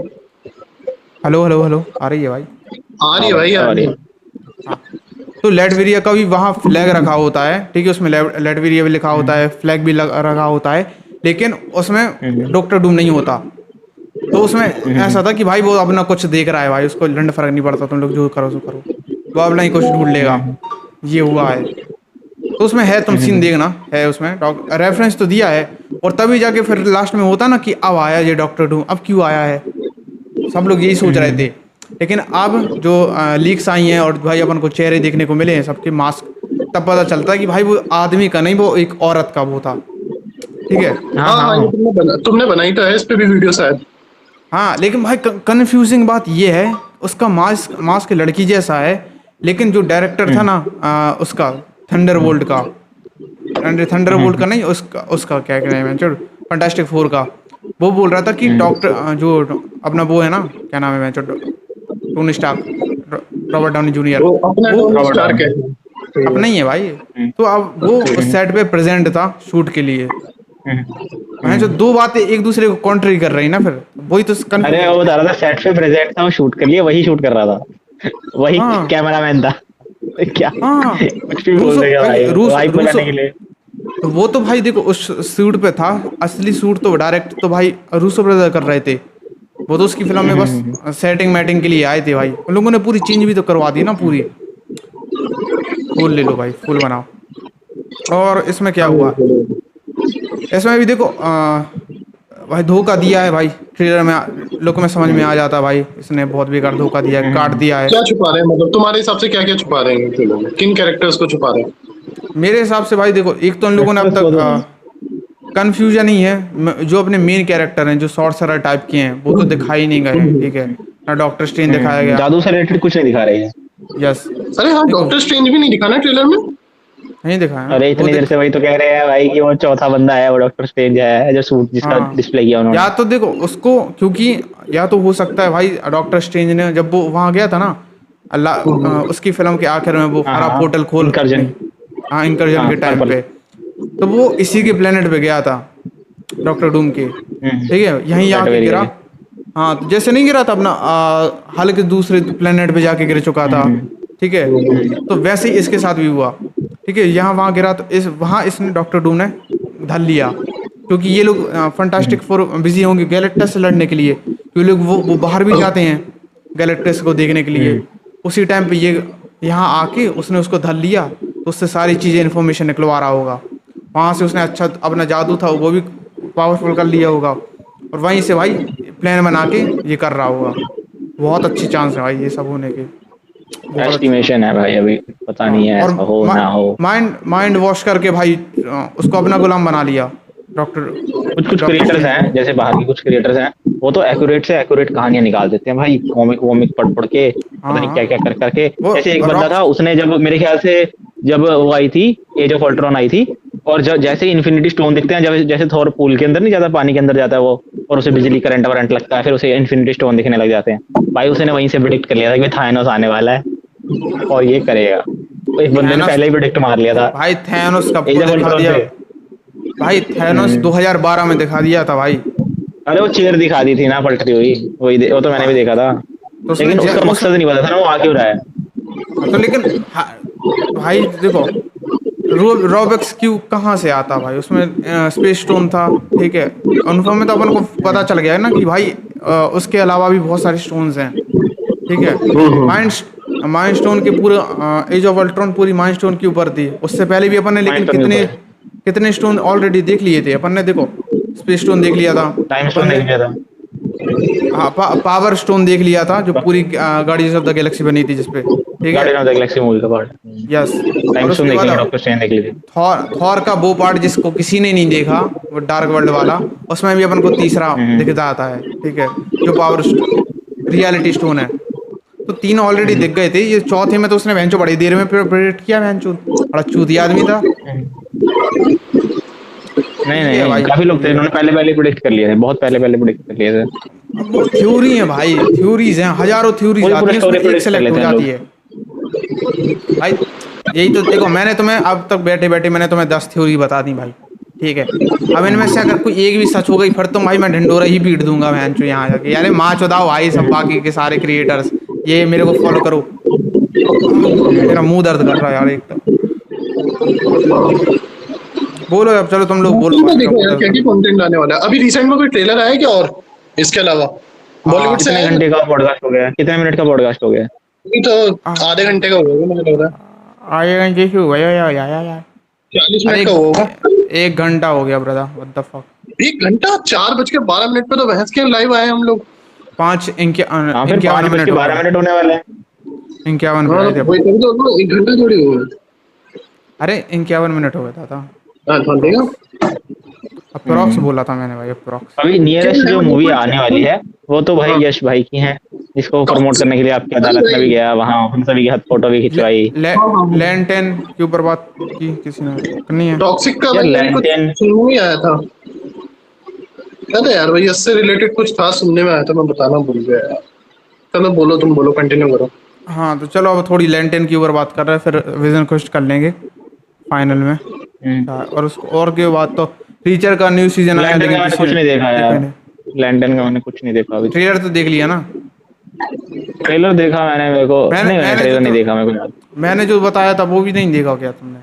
हेलो आ रही है भाई? आ रही है भाई, आ रही है। तो लेटवेरिया का भी वहाँ फ्लैग रखा होता है, ठीक है, उसमें लेटवेरिया भी लिखा होता है, फ्लैग भी रखा होता है, लेकिन उसमें डॉक्टर डूम नहीं होता। तो उसमें ऐसा था कि भाई वो अपना कुछ देख रहा है भाई, उसको लंड फर्क नहीं पड़ता, तुम लोग जो करो सो करो, वो अपना ही कुछ ढूंढ लेगा, ये हुआ है। तो उसमें है, तुम सीन देखना है, उसमें रेफरेंस तो दिया है, और तभी जाके फिर लास्ट में होता ना कि अब आया ये डॉक्टर डूम, अब क्यों आया है, सब लोग यही सोच रहे थे। लेकिन अब जो लीक्स आई हैं और भाई अपन को चेहरे देखने को मिले हैं सबके मास्क, तब पता चलता है कि भाई वो आदमी का नहीं, वो एक औरत का वो था, ठीक है। हाँ, तुमने बनाई तो है इस पे भी वीडियो शायद। हाँ, लेकिन भाई कंफ्यूजिंग बात ये है, उसका मास्क लड़की जैसा है, लेकिन जो डायरेक्टर था ना उसका थंडरबोल्ट का नहीं, उसका क्या नाम है, फैंटास्टिक फोर का, वो बोल रहा था कि डॉक्टर जो अपना वो है ना, क्या नाम है, Tony Stark, Robert Downey junior, वो अपना ही है भाई। तो अब वो उस सेट पे प्रेजेंट था शूट के लिए। मैं जो दो बातें एक दूसरे को कॉन्ट्री कर रही ना, फिर वही तो अरे वो बता रहा था सेट पे प्रेजेंट था, वो शूट कर लिया, वही शूट कर रहा था, वही कैमरामैन था क्या। कुछ भी बोल देगा भाई वाइब बनाने के लिए। तो वो तो भाई देखो उस सूट पे था, असली सूट तो डायरेक्ट तो भाई रूसो ब्रदर कर रहे थे, वो तो उसकी फिल्म में बस सेटिंग मैटिंग के लिए आए थे भाई, उन लोगों ने पूरी चेंज भी तो करवा दी ना पूरी। फुल ले लो भाई, फुल बनाओ। और इसमें क्या हुआ, इसमें भी देखो भाई धोखा दिया है भाई, ट्रेलर में लोगों में समझ में आ जाता भाई, इसने बहुत बेकार धोखा दिया है, काट दिया है। क्या छुपा रहे हैं, मतलब तुम्हारे हिसाब से क्या क्या छुपा रहे हैं ट्रेलर में, किन कैरेक्टर्स को छुपा रहे हैं? मेरे हिसाब से भाई देखो, एक तो उन लोगों ने अब तक कंफ्यूजन ही है, जो अपने मेन कैरेक्टर हैं जो सॉर्सरर टाइप के हैं वो तो दिखाई नहीं गए, ठीक है ना, डॉक्टर स्ट्रेंज दिखाया गया, जादू से रिलेटेड कुछ नहीं दिखा रहे हैं। यस, अरे हाँ, डॉक्टर स्ट्रेंज भी नहीं दिखाना ट्रेलर में, नहीं दिखाया। अरे इतनी देर से वही तो कह रहे हैं भाई कि वो चौथा बंदा है, वो डॉक्टर स्ट्रेंज है जो सूट जिसका डिस्प्ले किया उन्होंने। या तो देखो उसको, क्योंकि या तो हो सकता है भाई डॉक्टर स्ट्रेंज ने जब वो वहां गया था ना, अल्लाह उसकी फिल्म के आखिर में वो हरा पोर्टल खोल इनकर्जन के टाइम पे, तो वो इसी के प्लेनेट पे गया था डॉक्टर डूम के, ठीक है, यहीं आके गिरा। हाँ, तो जैसे नहीं गिरा था अपना हल्के दूसरे प्लेनेट पे जाके गिर चुका था, ठीक है, तो वैसे ही इसके साथ भी हुआ, ठीक है, यहाँ वहाँ गिरा, तो वहाँ इसने डॉक्टर डूम ने धल लिया, क्योंकि ये लोग फैंटास्टिक फोर बिजी होंगे गैलेक्टस से लड़ने के लिए, क्योंकि लोग वो बाहर भी जाते हैं गैलेक्टस को देखने के लिए, उसी टाइम पे ये यहाँ आके उसने उसको धल लिया, तो उससे सारी चीज़ें इन्फॉर्मेशन निकलवा रहा होगा, वहाँ से उसने अच्छा अपना जादू था वो भी पावरफुल कर लिया होगा, और वहीं से भाई प्लान बना के ये कर रहा होगा। बहुत अच्छी चांस है भाई ये सब होने के, एस्टिमेशन है भाई, अभी पता नहीं है ऐसा हो ना हो। माइंड वॉश करके भाई उसको अपना गुलाम बना लिया डॉक्टर। कुछ क्रिएटर्स हैं, जैसे बाहर के कुछ क्रिएटर्स हैं, वो तो एक्यूरेट से एक्यूरेट कहानियां निकाल देते हैं भाई, कॉमिक पढ़ के, पता नहीं क्या क्या कर करके। जैसे एक बंदा था, उसने जब मेरे ख्याल से जब वो आई थी एज ऑफ अल्ट्रॉन आई थी, और जब जैसे ही इन्फिनिटी स्टोन दिखते हैं, जब जैसे थोर पूल के अंदर नहीं जाता, पानी के अंदर जाता है वो, और उसे बिजली करंट वरंट लगता है, फिर उसे इन्फिनिटी स्टोन दिखने लग जाते हैं भाई, उसने वहीं से प्रेडिक्ट कर लिया था कि थानोस आने वाला है और ये करेगा। एक बंदे ने थैनोस पहले ही प्रेडिक्ट मार लिया था। भाई थैनोस कब एज को ऑफ दिखा अल्ट्रॉन दिया से। भाई, थैनोस 2012 में दिखा दिया था भाई। अरे वो चेयर दिखा दी थी ना पलटती हुई, वो तो मैंने भी देखा था। तो उसमें लेकिन उसका मकसद नहीं पता था ना वो आ क्यों रहा है। हाँ, तो लेकिन भाई देखो, रॉबक्स क्यूब कहाँ से आता भाई, उसमें स्पेस स्टोन था, ठीक है। उनको में तो अपन को पता चल गया है ना कि भाई उसके अलावा भी बहुत सारे स्टोन्स हैं, ठीक है। माइंड माइंड स्टोन के पूरे एज ऑफ अल्ट्रॉन पूरी माइंड स्टोन के ऊपर थी, उससे पहले भी अपन ने लेकिन माइंड के कितने ऊपर कितने स्टोन ऑलरेडी देख लिए थे अपन ने। देखो स्पेस स्टोन देख लिया था टाइम अपन स्टोन ने, देख लिया था। हाँ पावर स्टोन देख लिया था जो पूरी गार्डियंस ऑफ द गैलेक्सी बनी थी जिसपे, ठीक है। Guardian of the Galaxy movie का पार्ट। यस, टाइम और स्टोन उसके देख बाद लिया, डॉक्टर स्ट्रेंज देख ली थी। थॉर का वो पार्ट जिसको किसी ने नहीं देखा, वो डार्क वर्ल्ड वाला, उसमें भी अपन को तीसरा दिख जाता है, ठीक है, जो पावर रियलिटी स्टोन है। तो तीन ऑलरेडी दिख गए थे, ये चौथे में तो उसने भैंचो बड़ी देर में प्रेडिक्ट किया, भैंचो बड़ा चूतिया आदमी था। नहीं ये है नहीं, भाई, काफी लोग थे, इन्होंने पहले पहले प्रेडिक्ट कर लिए थे, बहुत पहले पहले प्रेडिक्ट कर लिए थे। अब वो थ्योरी है भाई, थ्योरीज हैं, हजारों थ्योरीज वही आती पूरा हैं, स्टोरी उसमें एक प्रेडिक्ट कर सेलेक्ट हो लेते हैं जाती लोग। है भाई। यही तो देखो, मैंने तुम्हें अब तक बैठे बैठे मैंने तुम्हें 10 थ्योरी बता दी भाई, ठीक है। अब इनमें से अगर कोई एक भी सच हो गई फिर तो भाई मैं ढिंडोरा ही पीट दूंगा भैंचो यहाँ जाके, यार माँ चौदाओ भाई सब बाकी के सारे क्रिएटर्स, ये मेरे को फॉलो करो। मेरा मुंह दर्द कर रहा है यार एक तो। बोलो अब, चलो तुम लोग बोलो मूवी भाई, में मेरा देखो मुंह यार दर्द क्या कर क्या रहा कंटेंट आने वाला है। अभी रिसेंट में कोई ट्रेलर आया क्या, और इसके अलावा बॉलीवुड से कितने आया? घंटे का पॉडकास्ट हो गया, कितने मिनट का पॉडकास्ट हो गया? नहीं तो आधे घंटे का होगा मुझे लग रहा है, है। आए घंटे क्यों भाई यार 40 अरे मिनट का होगा। एक घंटा हो गया ब्रदर, व्हाट द फक। 1 घंटा 4:12 पे तो बहस के लाइव आए हम लोग। हाँ फिर 51 मिनट हो 5:12 गए, मिनट होने वाले हैं। 51 पे हाँ आए थे वही अपन। तो 1 घंटा थोड़ी हुआ। अरे 51 मिनट हो गया था हाँ तो देखा अप्रॉक्स बोला था मैंने भाई, अप्रॉक्स। अभी क्या नियरेस्ट है जो वो मूवी कुछ। आने वाली है वो तो भाई हाँ यश भाई की है, जिसको प्रमोट करने के लिए आपकी अरे अदालत में भी भाई गया, वहां उन सभी के हाथ फोटो भी खिंचवाई। हाँ हाँ हाँ। लैंड 10 के ऊपर बात की किसी ने, करनी है। टॉक्सिक का यार भाई अभी कुछ लैंटेन, सुनने में आया था, क्या था यार भाई, इससे रिलेटेड कुछ था सुनने में आया था, मैं बताना भूल गया यार। चलो बोलो, तुम बोलो, कंटिन्यू करो। हाँ तो चलो अब थोड़ी लैंड 10 के ऊपर बात कर रहे हैं, फिर विजन क्वेस्ट कर लेंगे फाइनल में। हाँ, और उसको और के बाद तो टीचर का न्यू सीजन आया, लैंटेन लेकिन का मैंने किसी कुछ ने नहीं देखा देखा ही यार। नहीं। लैंटेन का मैंने कुछ नहीं देखा अभी। ट्रेलर तो देख लिया ना। ट्रेलर देखा मैंने, मेरे को मैंने नहीं, मैंने मैंने ट्रेलर जो नहीं देखा, मेरे को याद मैंने जो बताया था वो भी नहीं देखा क्या तुमने?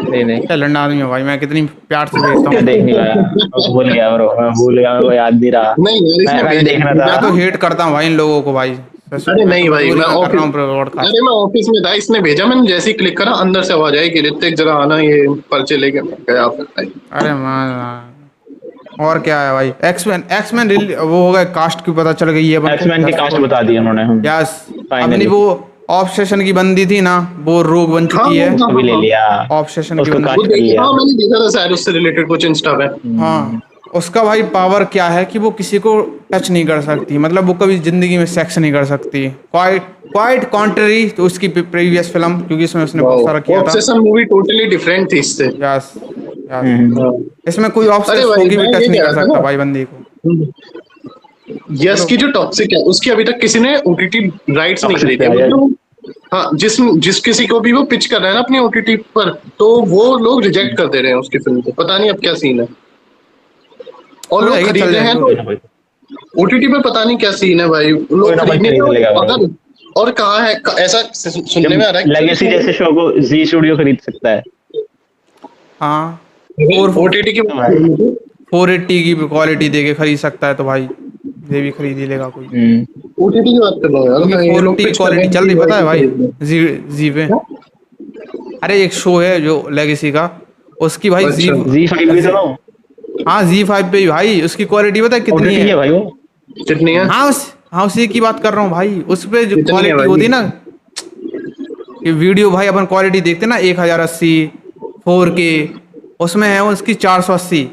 नहीं। नहीं क्या लंडा आदमी है भाई, मैं कितनी प्यार से भेजता मैं हूँ। देख नहीं पाया, मैं भूल गया ब्रो, मैं भूल गया, मेरे को याद नहीं रहा। नहीं यार इसने मैंने भेजा देखना मैं तो था। हेट करता हूँ भाई इन लोगों को भाई, अरे मैं नहीं तो भाई, मजबूरी मैं में कर रहा हूँ ऑफिस ब्रॉडकास्ट। अरे मैं ऑफिस में था, इसने भेजा, मैंने जैसे ही क्लिक करा अंदर से आवाज आई कि ऋतिक जरा आना, ये पर्चे लेके मैं गया फिर भाई। अरे मान, और क्या है भाई, एक्समैन एक्समैन वो हो गए, कास्ट की पता चल गई है अपन एक्समैन की कास्ट को। बता दी उन्होंने। यस, अपनी फाइनली वो ऑब्सेशन की बंदी थी ना, वो रोग बन हाँ चुकी है। हाँ अभी ले हाँ लिया, ऑब्सेशन की उसको बंदी, वो कास्ट कर देखा, लिया। हाँ मैंने देखा था शायद उससे रिलेटेड कुछ इंस्टा पे। हाँ उसका भाई पावर क्या है कि वो किसी को टच नहीं कर सकती, मतलब वो कभी जिंदगी में सेक्स नहीं कर सकती। क्वाइट क्वाइट कॉन्ट्ररी तो उसकी प्रीवियस फिल्म, क्योंकि इसमें उसने बहुत सारा किया था। ऑब्सेशन मूवी टोटली डिफरेंट थी इससे। यस यस, हाँ। इसमें कोई अरे ऑब्सेस भाई होगी भी मैं टच ये नहीं कह कर रहा था सकता ना, भाई बंदी को। यस की जो टॉक्सिक है उसकी अभी तक किसी ने ओटीटी राइट्स नहीं Toxic खरीदे, पे आ जाए। मतलब हाँ जिस किसी को भी वो पिच कर रहा है ना अपनी ओटीटी पर, तो वो लोग रिजेक्ट कर दे रहे हैं उसकी फिल्म को, पता नहीं अब क्या सीन है। और चल लोग जाएगी, खरीद चल रहे हैं जाएगी। कोई ना कोई, तो ओटीटी पे पता नहीं क्या सीन है भाई, कोई लोग ना कोई खरीदने खरीद लेगा को भाई। अगर, और कहाँ है ऐसा सुनने में आ रहा है लेगेसी जैसे शो को जी स्टूडियो खरीद सकता है। हाँ ओटीटी की भाई। 480 की क्वालिटी देके खरीद सकता है, तो भाई ये भी खरीद ही लेगा कोई। ओटीटी की बात कर रहा हूँ यार मैं, ये लोग 480 की पिच कर रहे क्वालिटी हैं चल रही, कि पता है भाई, खरीदना। जी जी पे। अरे एक शो है जो लेगेसी का, उसकी भाई जी, अच्छा। Z5 भी तो हाँ Z5 पे ही भाई उसकी क्वालिटी पता है कितनी ओटीटी है है? भाई वो। कितनी है? हाँ उसी की बात कर रहा हूँ भाई, उस पे जो कितनी है क्वालिटी भाई? होती है ना, कि वीडियो भाई अपन क्वालिटी देखते हैं ना 1080 4K, उसमें है उसकी 480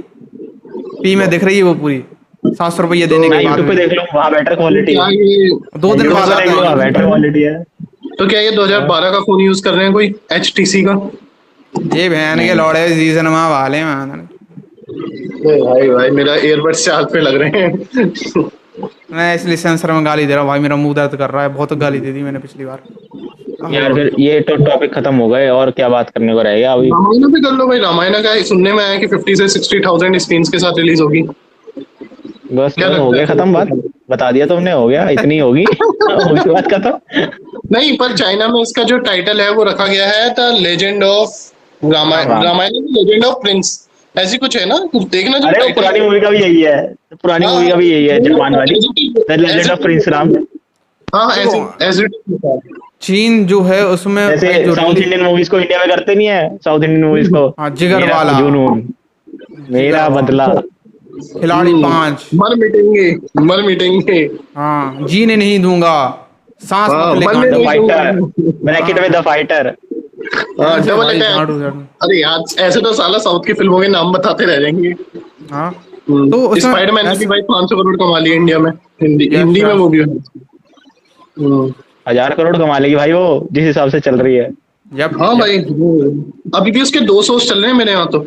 p में दिख रही है वो पूरी, 700 रुपये देने मैं के बाद यूट्यूब पे भी। देख लूँ, वहाँ बेटर क्वालिटी क्या है। ये 2 दिन बाद आता है। बेटर क्वालिटी है। तो क्या ये 2012 का फोन यूज कर रहे हैं कोई HTC का? ये बहन के लौड़े जी सिनेमा वाले man। भाई भाई मेरा ईयरबड्स चार्ज पे लग रहे हैं। मैं इसलिए सेंसर में गाली दे रहा हूँ भाई, मेरा मुंह दर्द कर रहा है, बहुत गाली दे दी मैंने पिछली बार। यार फिर ये तो टॉपिक खत्म हो गए, और क्या बात करने को रह गया अभी। रामायण भी कर लो भाई। रामायण का सुनने में आया कि 50 से 60,000 स्क्रीन के साथ रिलीज होगी। बस क्या बस हो लगता गया है? खत्म बात, बता दिया तुमने, हो गया, इतनी होगी होगी बात खत्म। नहीं, पर चाइना में इसका जो टाइटल है वो रखा गया है the legend of Ramayana. Ram. Ramayana legend of prince, ऐसी कुछ है ना, कुछ देखना जो अरे वो टाइटल पुरानी है। मूवी का भी यही है, पुरानी मूवी का भी यही है, जापान वाली, the legend of Prince Ram. हाँ, ऐसे देखो ऐसे चीन जो है उसमें जैसे भाई जो साउथ इंडियन मूवीज को इंडिया में करते नहीं है, साउथ इंडियन मूवीज को, हाँ जिगर मेरा वाला, जुनून, मेरा जिगर बदला। खिलाड़ी 5, मर मिटेंगे, मर मिटेंगे। हाँ जीने नहीं दूंगा, सांस हाँ, मत ले मरने गांडू। द नहीं फाइटर, दूंगा। ब्रैकेट में द फाइटर। हाँ, ऐसे डबल भाई अटैक। झाड़ू झाड़ू। अरे यार, ऐसे तो साला साउथ की फिल्मों के नाम बताते रह जाएंगे। हाँ तो उसमें स्पाइडरमैन ने भी भाई 500 करोड़ कमा लिए इंडिया में, हिंदी यस हिंदी में यस वो भी है। 1000 करोड़ कमा लेगी भाई वो, जिस हिसाब से चल रही है। यप हाँ यप। भाई, अभी भी उसके 2 शोज चल रहे हैं मेरे यहाँ तो।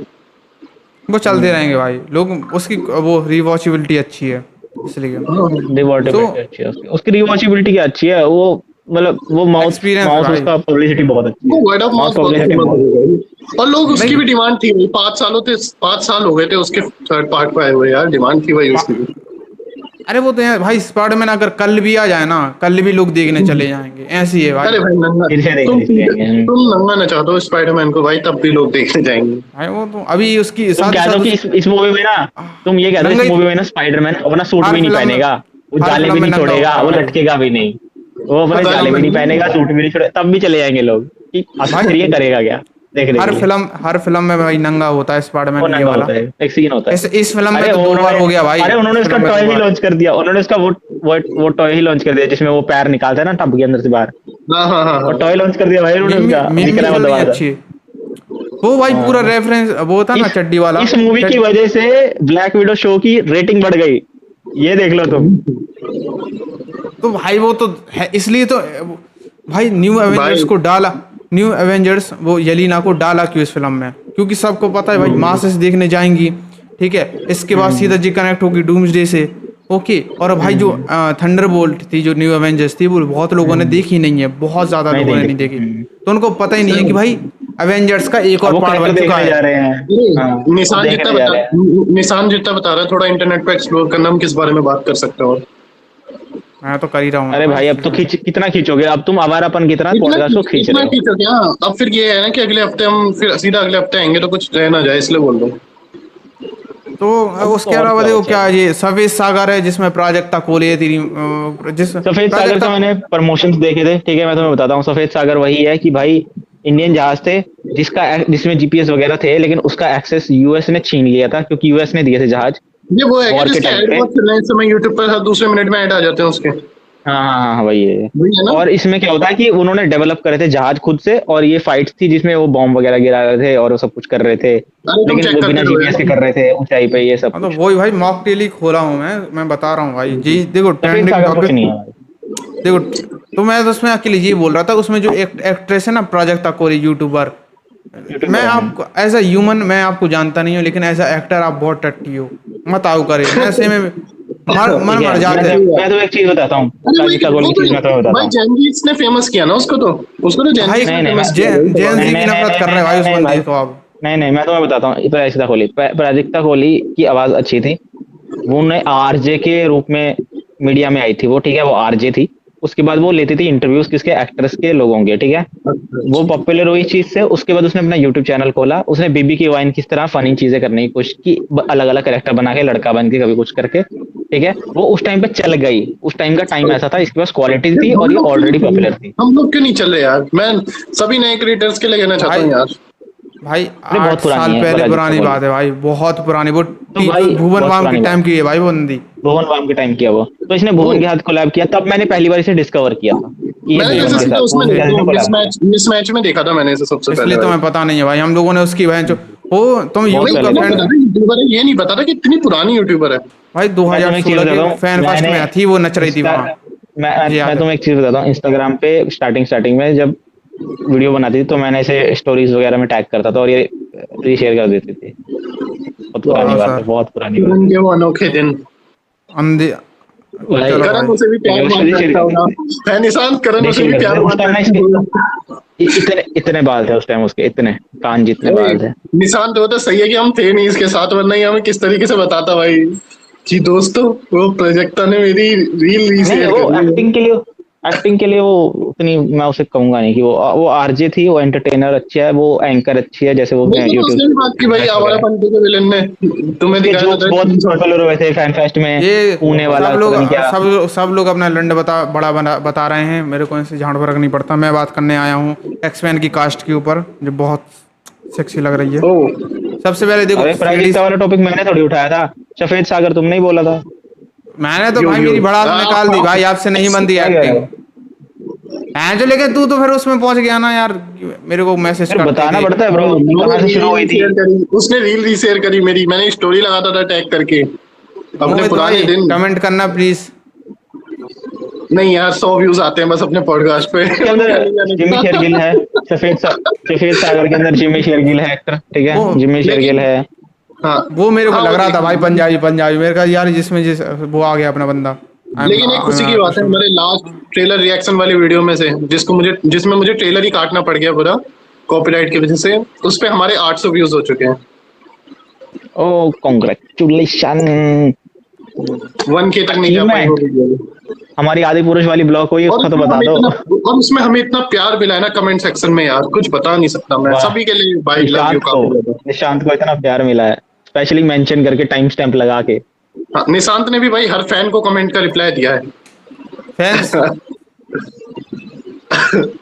वो चलते रहेंगे भाई, लोग उसकी वो रिवॉचेबिलिटी अच्छी है इसलिए। रिवॉचेबिलिटी अच्छी है उसकी, उसकी रिवॉचेबिलिटी क्या अच्छी है वो, मतलब वो माउथ एक्सपीरियंस माउथ भाई। उसका पब्लिसिटी बहुत अच्छी वो है, वर्ड ऑफ माउथ माउथ बहुत पब्लिसिटी फेमस बहुत। हो गई, और लोग उसकी नहीं भी डिमांड थी भाई। 5 साल हो गए थे उसके थर्ड पार्ट को आए हुए यार, डिमांड थी भाई उसकी भी। अरे वो तो यार भाई स्पाइडरमैन अगर कल भी आ जाए ना, कल भी लोग देखने चले जाएंगे, ऐसी है अरे भाई। भाई नंगा, फिर से तुम देखने जाएंगे। तुम नंगा नचा दो स्पाइडरमैन को भाई, तब भी लोग देखने जाएंगे। भाई वो तो अभी उसकी तुम साथ कह दो साथ कि इस मूवी में ना, तुम ये कह दो इस नंगा ही मूवी में ना स्पाइडरमैन अपना सूट हर भी नहीं फिल्म में, पहनेगा, वो हर जाले फिल्म भी में नहीं नंगा छोड़ेगा, होगा वो भाई। लटकेगा भी नहीं, वो अपने पता जाले भी नहीं नहीं पहनेगा, सूट भी नहीं छोड़ेगा, तब भी चले जाएंगे लोग कि आखिर भाई ये करेगा क्या देखने के लिए। हर फिल्म में भाई नंगा होता है वो स्पाइडरमैन, ये नंगा वाला। होता है, एक सीन होता है। इस फिल्म में अरे तो वो 2 बार उन्होंने, हो गया भाई, अरे उन्होंने इस उसका फिल्म में टॉय 2 ही बार। लॉन्च कर दिया, उन्होंने उसका वो टॉय ही लॉन्च कर दिया जिसमें वो पैर निकालता है ना टब के अंदर से बाहर, हाँ हाँ हाँ और हाँ। टॉय लॉन्च कर दिया भाई उन्होंने मीम उसका, मीम दिख भी रहा है वो चल रही है दोबारा। अच्छी। वो भाई पूरा हाँ। रेफरेंस वो होता ना इस चड्डी वाला इस मूवी की वजह से ब्लैक विडो शो की रेटिंग बढ़ गई, ये देख लो तुम। तो भाई वो तो है, इसलिए तो भाई न्यू एवेंजर्स भाई को डाला, न्यू एवेंजर्स वो येलिना को डाला क्यों इस फिल्म में, क्योंकि सबको पता है भाई मासेस देखने जाएंगी, ठीक है, इसके बाद सीधा जी कनेक्ट होगी डूम्सडे से, ओके। और भाई जो थंडरबोल्ट थी, जो न्यू एवेंजर्स थी, वो बहुत लोगों ने देखी नहीं है, बहुत ज्यादा नहीं लोगों ने नहीं देखी। देखी, तो उनको पता ही नहीं है कि भाई एवेंजर्स का एक अब और वो पार्ट कैरेक्टर बन चुका देखने है। जा रहे हैं। हाँ, अब निशान जितना देखने जा रहे हैं। निशान जितना बता रहा है, थोड़ा इंटरनेट पे एक्सप्लोर करना, हम किस बारे में बात कर सकते हो। मैं तो कर ही रहा हूँ ना अरे भाई अब तो कितना खींचोगे, अब तुम आवारापन कितना पॉडकास्ट को खींच इतना रहे हो। खींचो क्या? अब फिर ये है ना कि अगले हफ्ते हम फिर सीधा अगले हफ्ते आएंगे तो कुछ रह ना जाए, इसलिए बोल रहा हूँ। तो उसके और अलावा क्या देखो बचा क्या है? ये सफेद सागर है जिसमें प्राजक्ता कोहली है तेरी जिस सफेद सागर का मैंने प्रमोशंस देखे थे, ठीक है, मैं तुम्हें बताता हूँ। सफेद सागर वही है कि भाई इंडियन जहाज थे जिसमें जीपीएस वगैरह थे, लेकिन उसका एक्सेस यूएस ने छीन लिया था, क्योंकि यूएस ने दिए थे जहाज ये वो है क्या वॉर के जिसके टाइम ऐड पे। बहुत चल रहे हैं इस समय यूट्यूब पर, हर दूसरे मिनट में ऐड आ जाते हैं उसके, हाँ हाँ हाँ वही है। वही है ना? और इसमें क्या होता है कि उन्होंने डेवलप करे थे जहाज खुद से, और ये फाइट्स थी जिसमें वो बॉम्ब वगैरह गिरा रहे थे और वो सब कुछ कर रहे थे, अरे तुम लेकिन चेक वो करके बिना दो जीपीएस के यार। कर रहे थे ऊंचाई पे, ये सब हाँ तो कुछ। वही भाई मॉक टेली खोला हूँ मैं बता रहा हूँ भाई जी। देखो सफेद ट्रेंडिंग सागर कुछ टॉपिक, नहीं है भाई। देखो तो मैं तो उसमें अकेले ये बोल रहा था, उसमें जो एक्ट्रेस है ना प्राजक्ता कोहली, यूट्यूबर, मैं आपको एज अ ह्यूमन मैं आपको जानता नहीं हूँ, लेकिन एज अ एक्टर आप बहुत टट्टी हो, मत आओ करे, मैं ऐसे में मन ठीक है, मर जाते हैं। मैं तो एक चीज बताता हूँ, अरे भाई प्राजक्ता वो कोहली की तो चीज मैं तुम्हें बताता भाई हूँ। जैनजीस ने फेमस किया ना उसको, तो भाई जैनजीस ने नहीं नहीं फेमस किया भाई जेन नहीं जी नहीं भी नहीं नफरत कर रहे हैं भाई उस नहीं बंदे भाई, को अब। नहीं मैं तुम्हें बताता हूँ। प्राजक्ता कोहली की आवाज अच्छी थी, वो ने आरजे के रूप में मीडिया में आई थी वो, ठीक है, वो आरजे थी। उसके बाद वो लेती थी इंटरव्यूज किसके, एक्ट्रेस के लोगों के, ठीक है। वो पॉपुलर हुई इस चीज से, उसके बाद उसने अपना यूट्यूब चैनल खोला, उसने बीबी की वाइन किस तरह फनी चीजें करने की कोशिश की, अलग अलग कैरेक्टर बना के, लड़का बन के, कभी कुछ करके, ठीक है। वो उस टाइम पे चल गई, उस टाइम का टाइम ऐसा था, इसके पास क्वालिटी थी और ये ऑलरेडी पॉपुलर थी। हम लोग क्यों नहीं चल रहे यार? मैं सभी नए क्रिएटर्स के लिए कहना चाहता हूँ भाई यार। भाई अरे 8 बहुत पुरानी साल है पहले प्राजक्ता पुरानी कोहली। बात है भाई, बहुत पुरानी। वो तो भाई भुवन बहुत बाम के पुरानी टाइम बात, की है भाई वो बंदी। भुवन बाम के टाइम किया वो, तो इसने भुवन के साथ कोलैब किया, तब मैंने पहली बार इसे डिस्कवर किया था कि ये मैंने भुवन जैसे के सीधा साथ, उसमें भुवन के साथ इसने कोलैब किया। मिसमैच में देखा था मैंने इसे सबसे पहले इसलिए भाई। तुम्हें पता नहीं है भाई, हम लोगों ने उसकी बहन जो वो तुम बहुत यूट्यूब का पहले फैन देखा था। यूट्यूबर है ये नहीं पता था कि इतनी पुरानी यूट्यूबर है। भाई मैं तुम्हें एक चीज 2016 बताता के हूँ, फैन फर्स्ट में थी, वो नच रही थी वहां, मुझे मैं याद है। तुम्हें एक चीज बताता हूँ। इंस्टाग्राम पे स्टार्टिंग में जब वीडियो बनाती थी, तो मैंने इसे स्टोरीज वगैरह में टैग करता था और ये रीशेयर कर देती थी। बहुत पुरानी हाँ बात है, सर, बहुत पुरानी बात रंग के वो अनोखे दिन। अंधे भाई चलो करण भाई। उसे भी प्यार मान सकता होगा है निशांत, करण उसे भी प्यार उस मान टाइम ना सकता होगा। इसके इतने इतने बाल थे उस टाइम उसके, इतने कान जितने अरे बाल थे। निशांत, वो तो सही है कि हम थे नहीं इसके साथ, वरना ये हमें किस तरीके से बताता भाई कि दोस्तों वो प्रोजेक्टा ने मेरी रील नहीं रीशेयर वो करी है। एक्टिंग के लिए वो उतनी मैं उसे कहूंगा नहीं कि वो आरजे थी, वो एंटरटेनर अच्छा है, वो एंकर अच्छी है, जैसे वो देखो तो यूट्यूब उसने भी बात की भाई, आवारा पंथी के विलन ने तुम्हें उसके दिखाया जोक्स था बहुत स्क्रीनशॉट। पॉपुलर हुए थे फैन फेस्ट में, ये पुणे वाला सब लोग पता नहीं क्या। सब लोग अपना लंड बता रहे हैं, मेरे को इनसे झाड़ फर्क नहीं पड़ता। मैं बात करने आया हूँ एक्समैन की कास्ट के ऊपर, जो बहुत सेक्सी लग रही है। ओ सबसे पहले देखो अरे प्राइवेट का वाला टॉपिक मैंने थोड़ी उठाया था, सफेद सागर तुमने ही बोला था। मैंने तो यो भाई यो मेरी भड़ास निकाल दी भाई, आपसे नहीं बनती क्या कह रहे एक्टिंग। हो? जो लेकिन तू तो फिर उसमें पहुंच गया ना यार, मेरे को मैसेज फिर करते बताना थे। पड़ता है ब्रो, कहाँ मैंने से शुरू रील हुई थी। शेयर करी, उसने रील रीशेयर करी मेरी, मैंने स्टोरी लगाता था टैग करके अपने मोहित पुराने भाई दिन। कमेंट करना प्लीज। नहीं यार 100 व्यूज आते हैं बस अपने पॉडकास्ट पे उसके अंदर उनका नहीं जाने जिमी का। शेरगिल है, सफेद सागर के अंदर जिमी शेरगिल है एक्टर, ठीक वो है, जिमी शेरगिल लेकिन है। हाँ वो मेरे को हाँ लग वो रहा था देखा भाई मैंने। पंजाबी पंजाबी, मेरे का यार जिसमें वो आ गया अपना बंदा। लेकिन एक खुशी की बात है, हमारे लास्ट ट्रेलर रिएक्शन वाली वीडियो में से जिसमें मुझे ट्रेलर ही काटना पड़ गया पूरा कॉपीराइट की वजह से, उस पे हमारे 800 व्यूज हो चुके हैं। ओ कॉन्ग्रेचुलेशन, 1K तक नहीं जा पाई वो अचीवमेंट। वीडियो। हमारी आदि पुरुष वाली ब्लॉग हुई, और उसका तो उसमें बता हमें दो। इतना और उसमें हमें इतना प्यार मिला है ना कमेंट सेक्शन में यार, कुछ बता नहीं सकता मैं, वाह, सभी के लिए भाई लव यू काफी ज्यादा। निशांत को इतना प्यार मिला है, स्पेशली मेंशन करके टाइम स्टैम्प लगा के। हाँ, निशांत ने भी भाई हर फैन को कमेंट का रिप्लाई दिया है। फैंस आप ये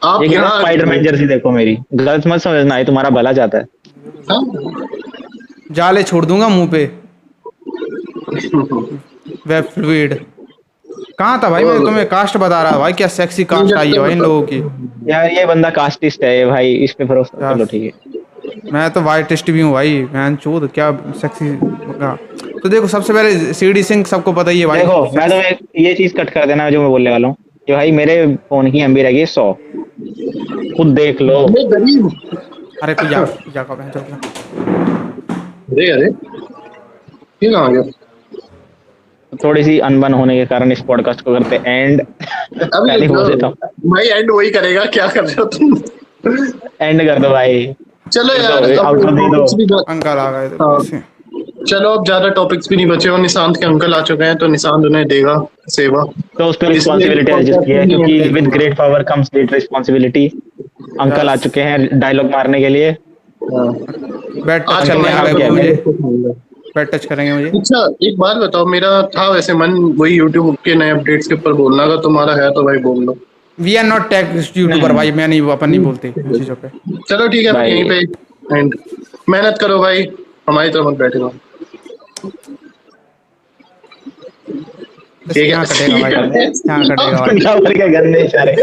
कहता है यहाँ स्पाइडरमैन जर्सी देखो मेरी, गलत मत समझना, ये तुम्हारा भला चाहता है। हाँ? जाले छोड़ दूंगा मुंह पे। वेब फ्लूइड कहाँ था भाई, मैं तुम्हें कास्ट बता रहा था भाई, क्या सेक्सी कास्ट आई है भाई इन लोगों की। यार ये बंदा कास्टिस्ट है ये भाई, इस पे भरोसा, यार चलो ठीक है। मैं तो वाइट टेस्ट भी हूँ भाई, मैं चोद क्या सेक्सी। तो देखो सबसे पहले सीडी सिंह सबको पता ही है भाई। देखो मैं तो ये चीज कट कर देना जो मैं बोलने वाला हूँ, कि भाई मेरे फोन की एमबी रह गई 100, खुद देख लो। मैं गरीब। अरे पिज्जा का बहन चोद। अरे अरे ये कहाँ गया? थोड़ी सी अनबन होने के कारण इस पॉडकास्ट को करते एंड। पहले ही बोल देता हूँ, भाई एंड वही करेगा, क्या कर रहे हो तुम? एंड कर दो भाई। चलो यार दो, अब आउटरो दे दो। topics भी अंकल आ गए थे हाँ। ऐसे। चलो अब ज्यादा टॉपिक्स भी नहीं बचे और निशांत के अंकल आ चुके हैं, तो निशांत उन्हें देगा सेवा। तो उस पर इसलिए रिस्पॉन्सिबिलिटी एडजस्ट की है, podcast क्योंकि नहीं with great power comes great responsibility. Uncle आ चुके हैं डायलॉग मारने के लिए। हाँ। बैट टच आज करने मैं आ गए क्या मुझे, खाऊंगा। बैट टच करेंगे मुझे। अच्छा एक बात बताओ, मेरा था वैसे मन वही यूट्यूब के नए अपडेट्स के ऊपर बोलना का, तुम्हारा है तो भाई बोल लो। We are not tech YouTuber भाई, मैं नहीं, अपन नहीं बोलते इन चीजों पे। चलो ठीक है भाई। यहीं पे एंड मेहनत करो भाई, हमारी तरफ मत बैठे रहो। ठीक है यहाँ कटेगा भाई, यहाँ कटेगा भाई। दुनिया भर के गंदे इशारे।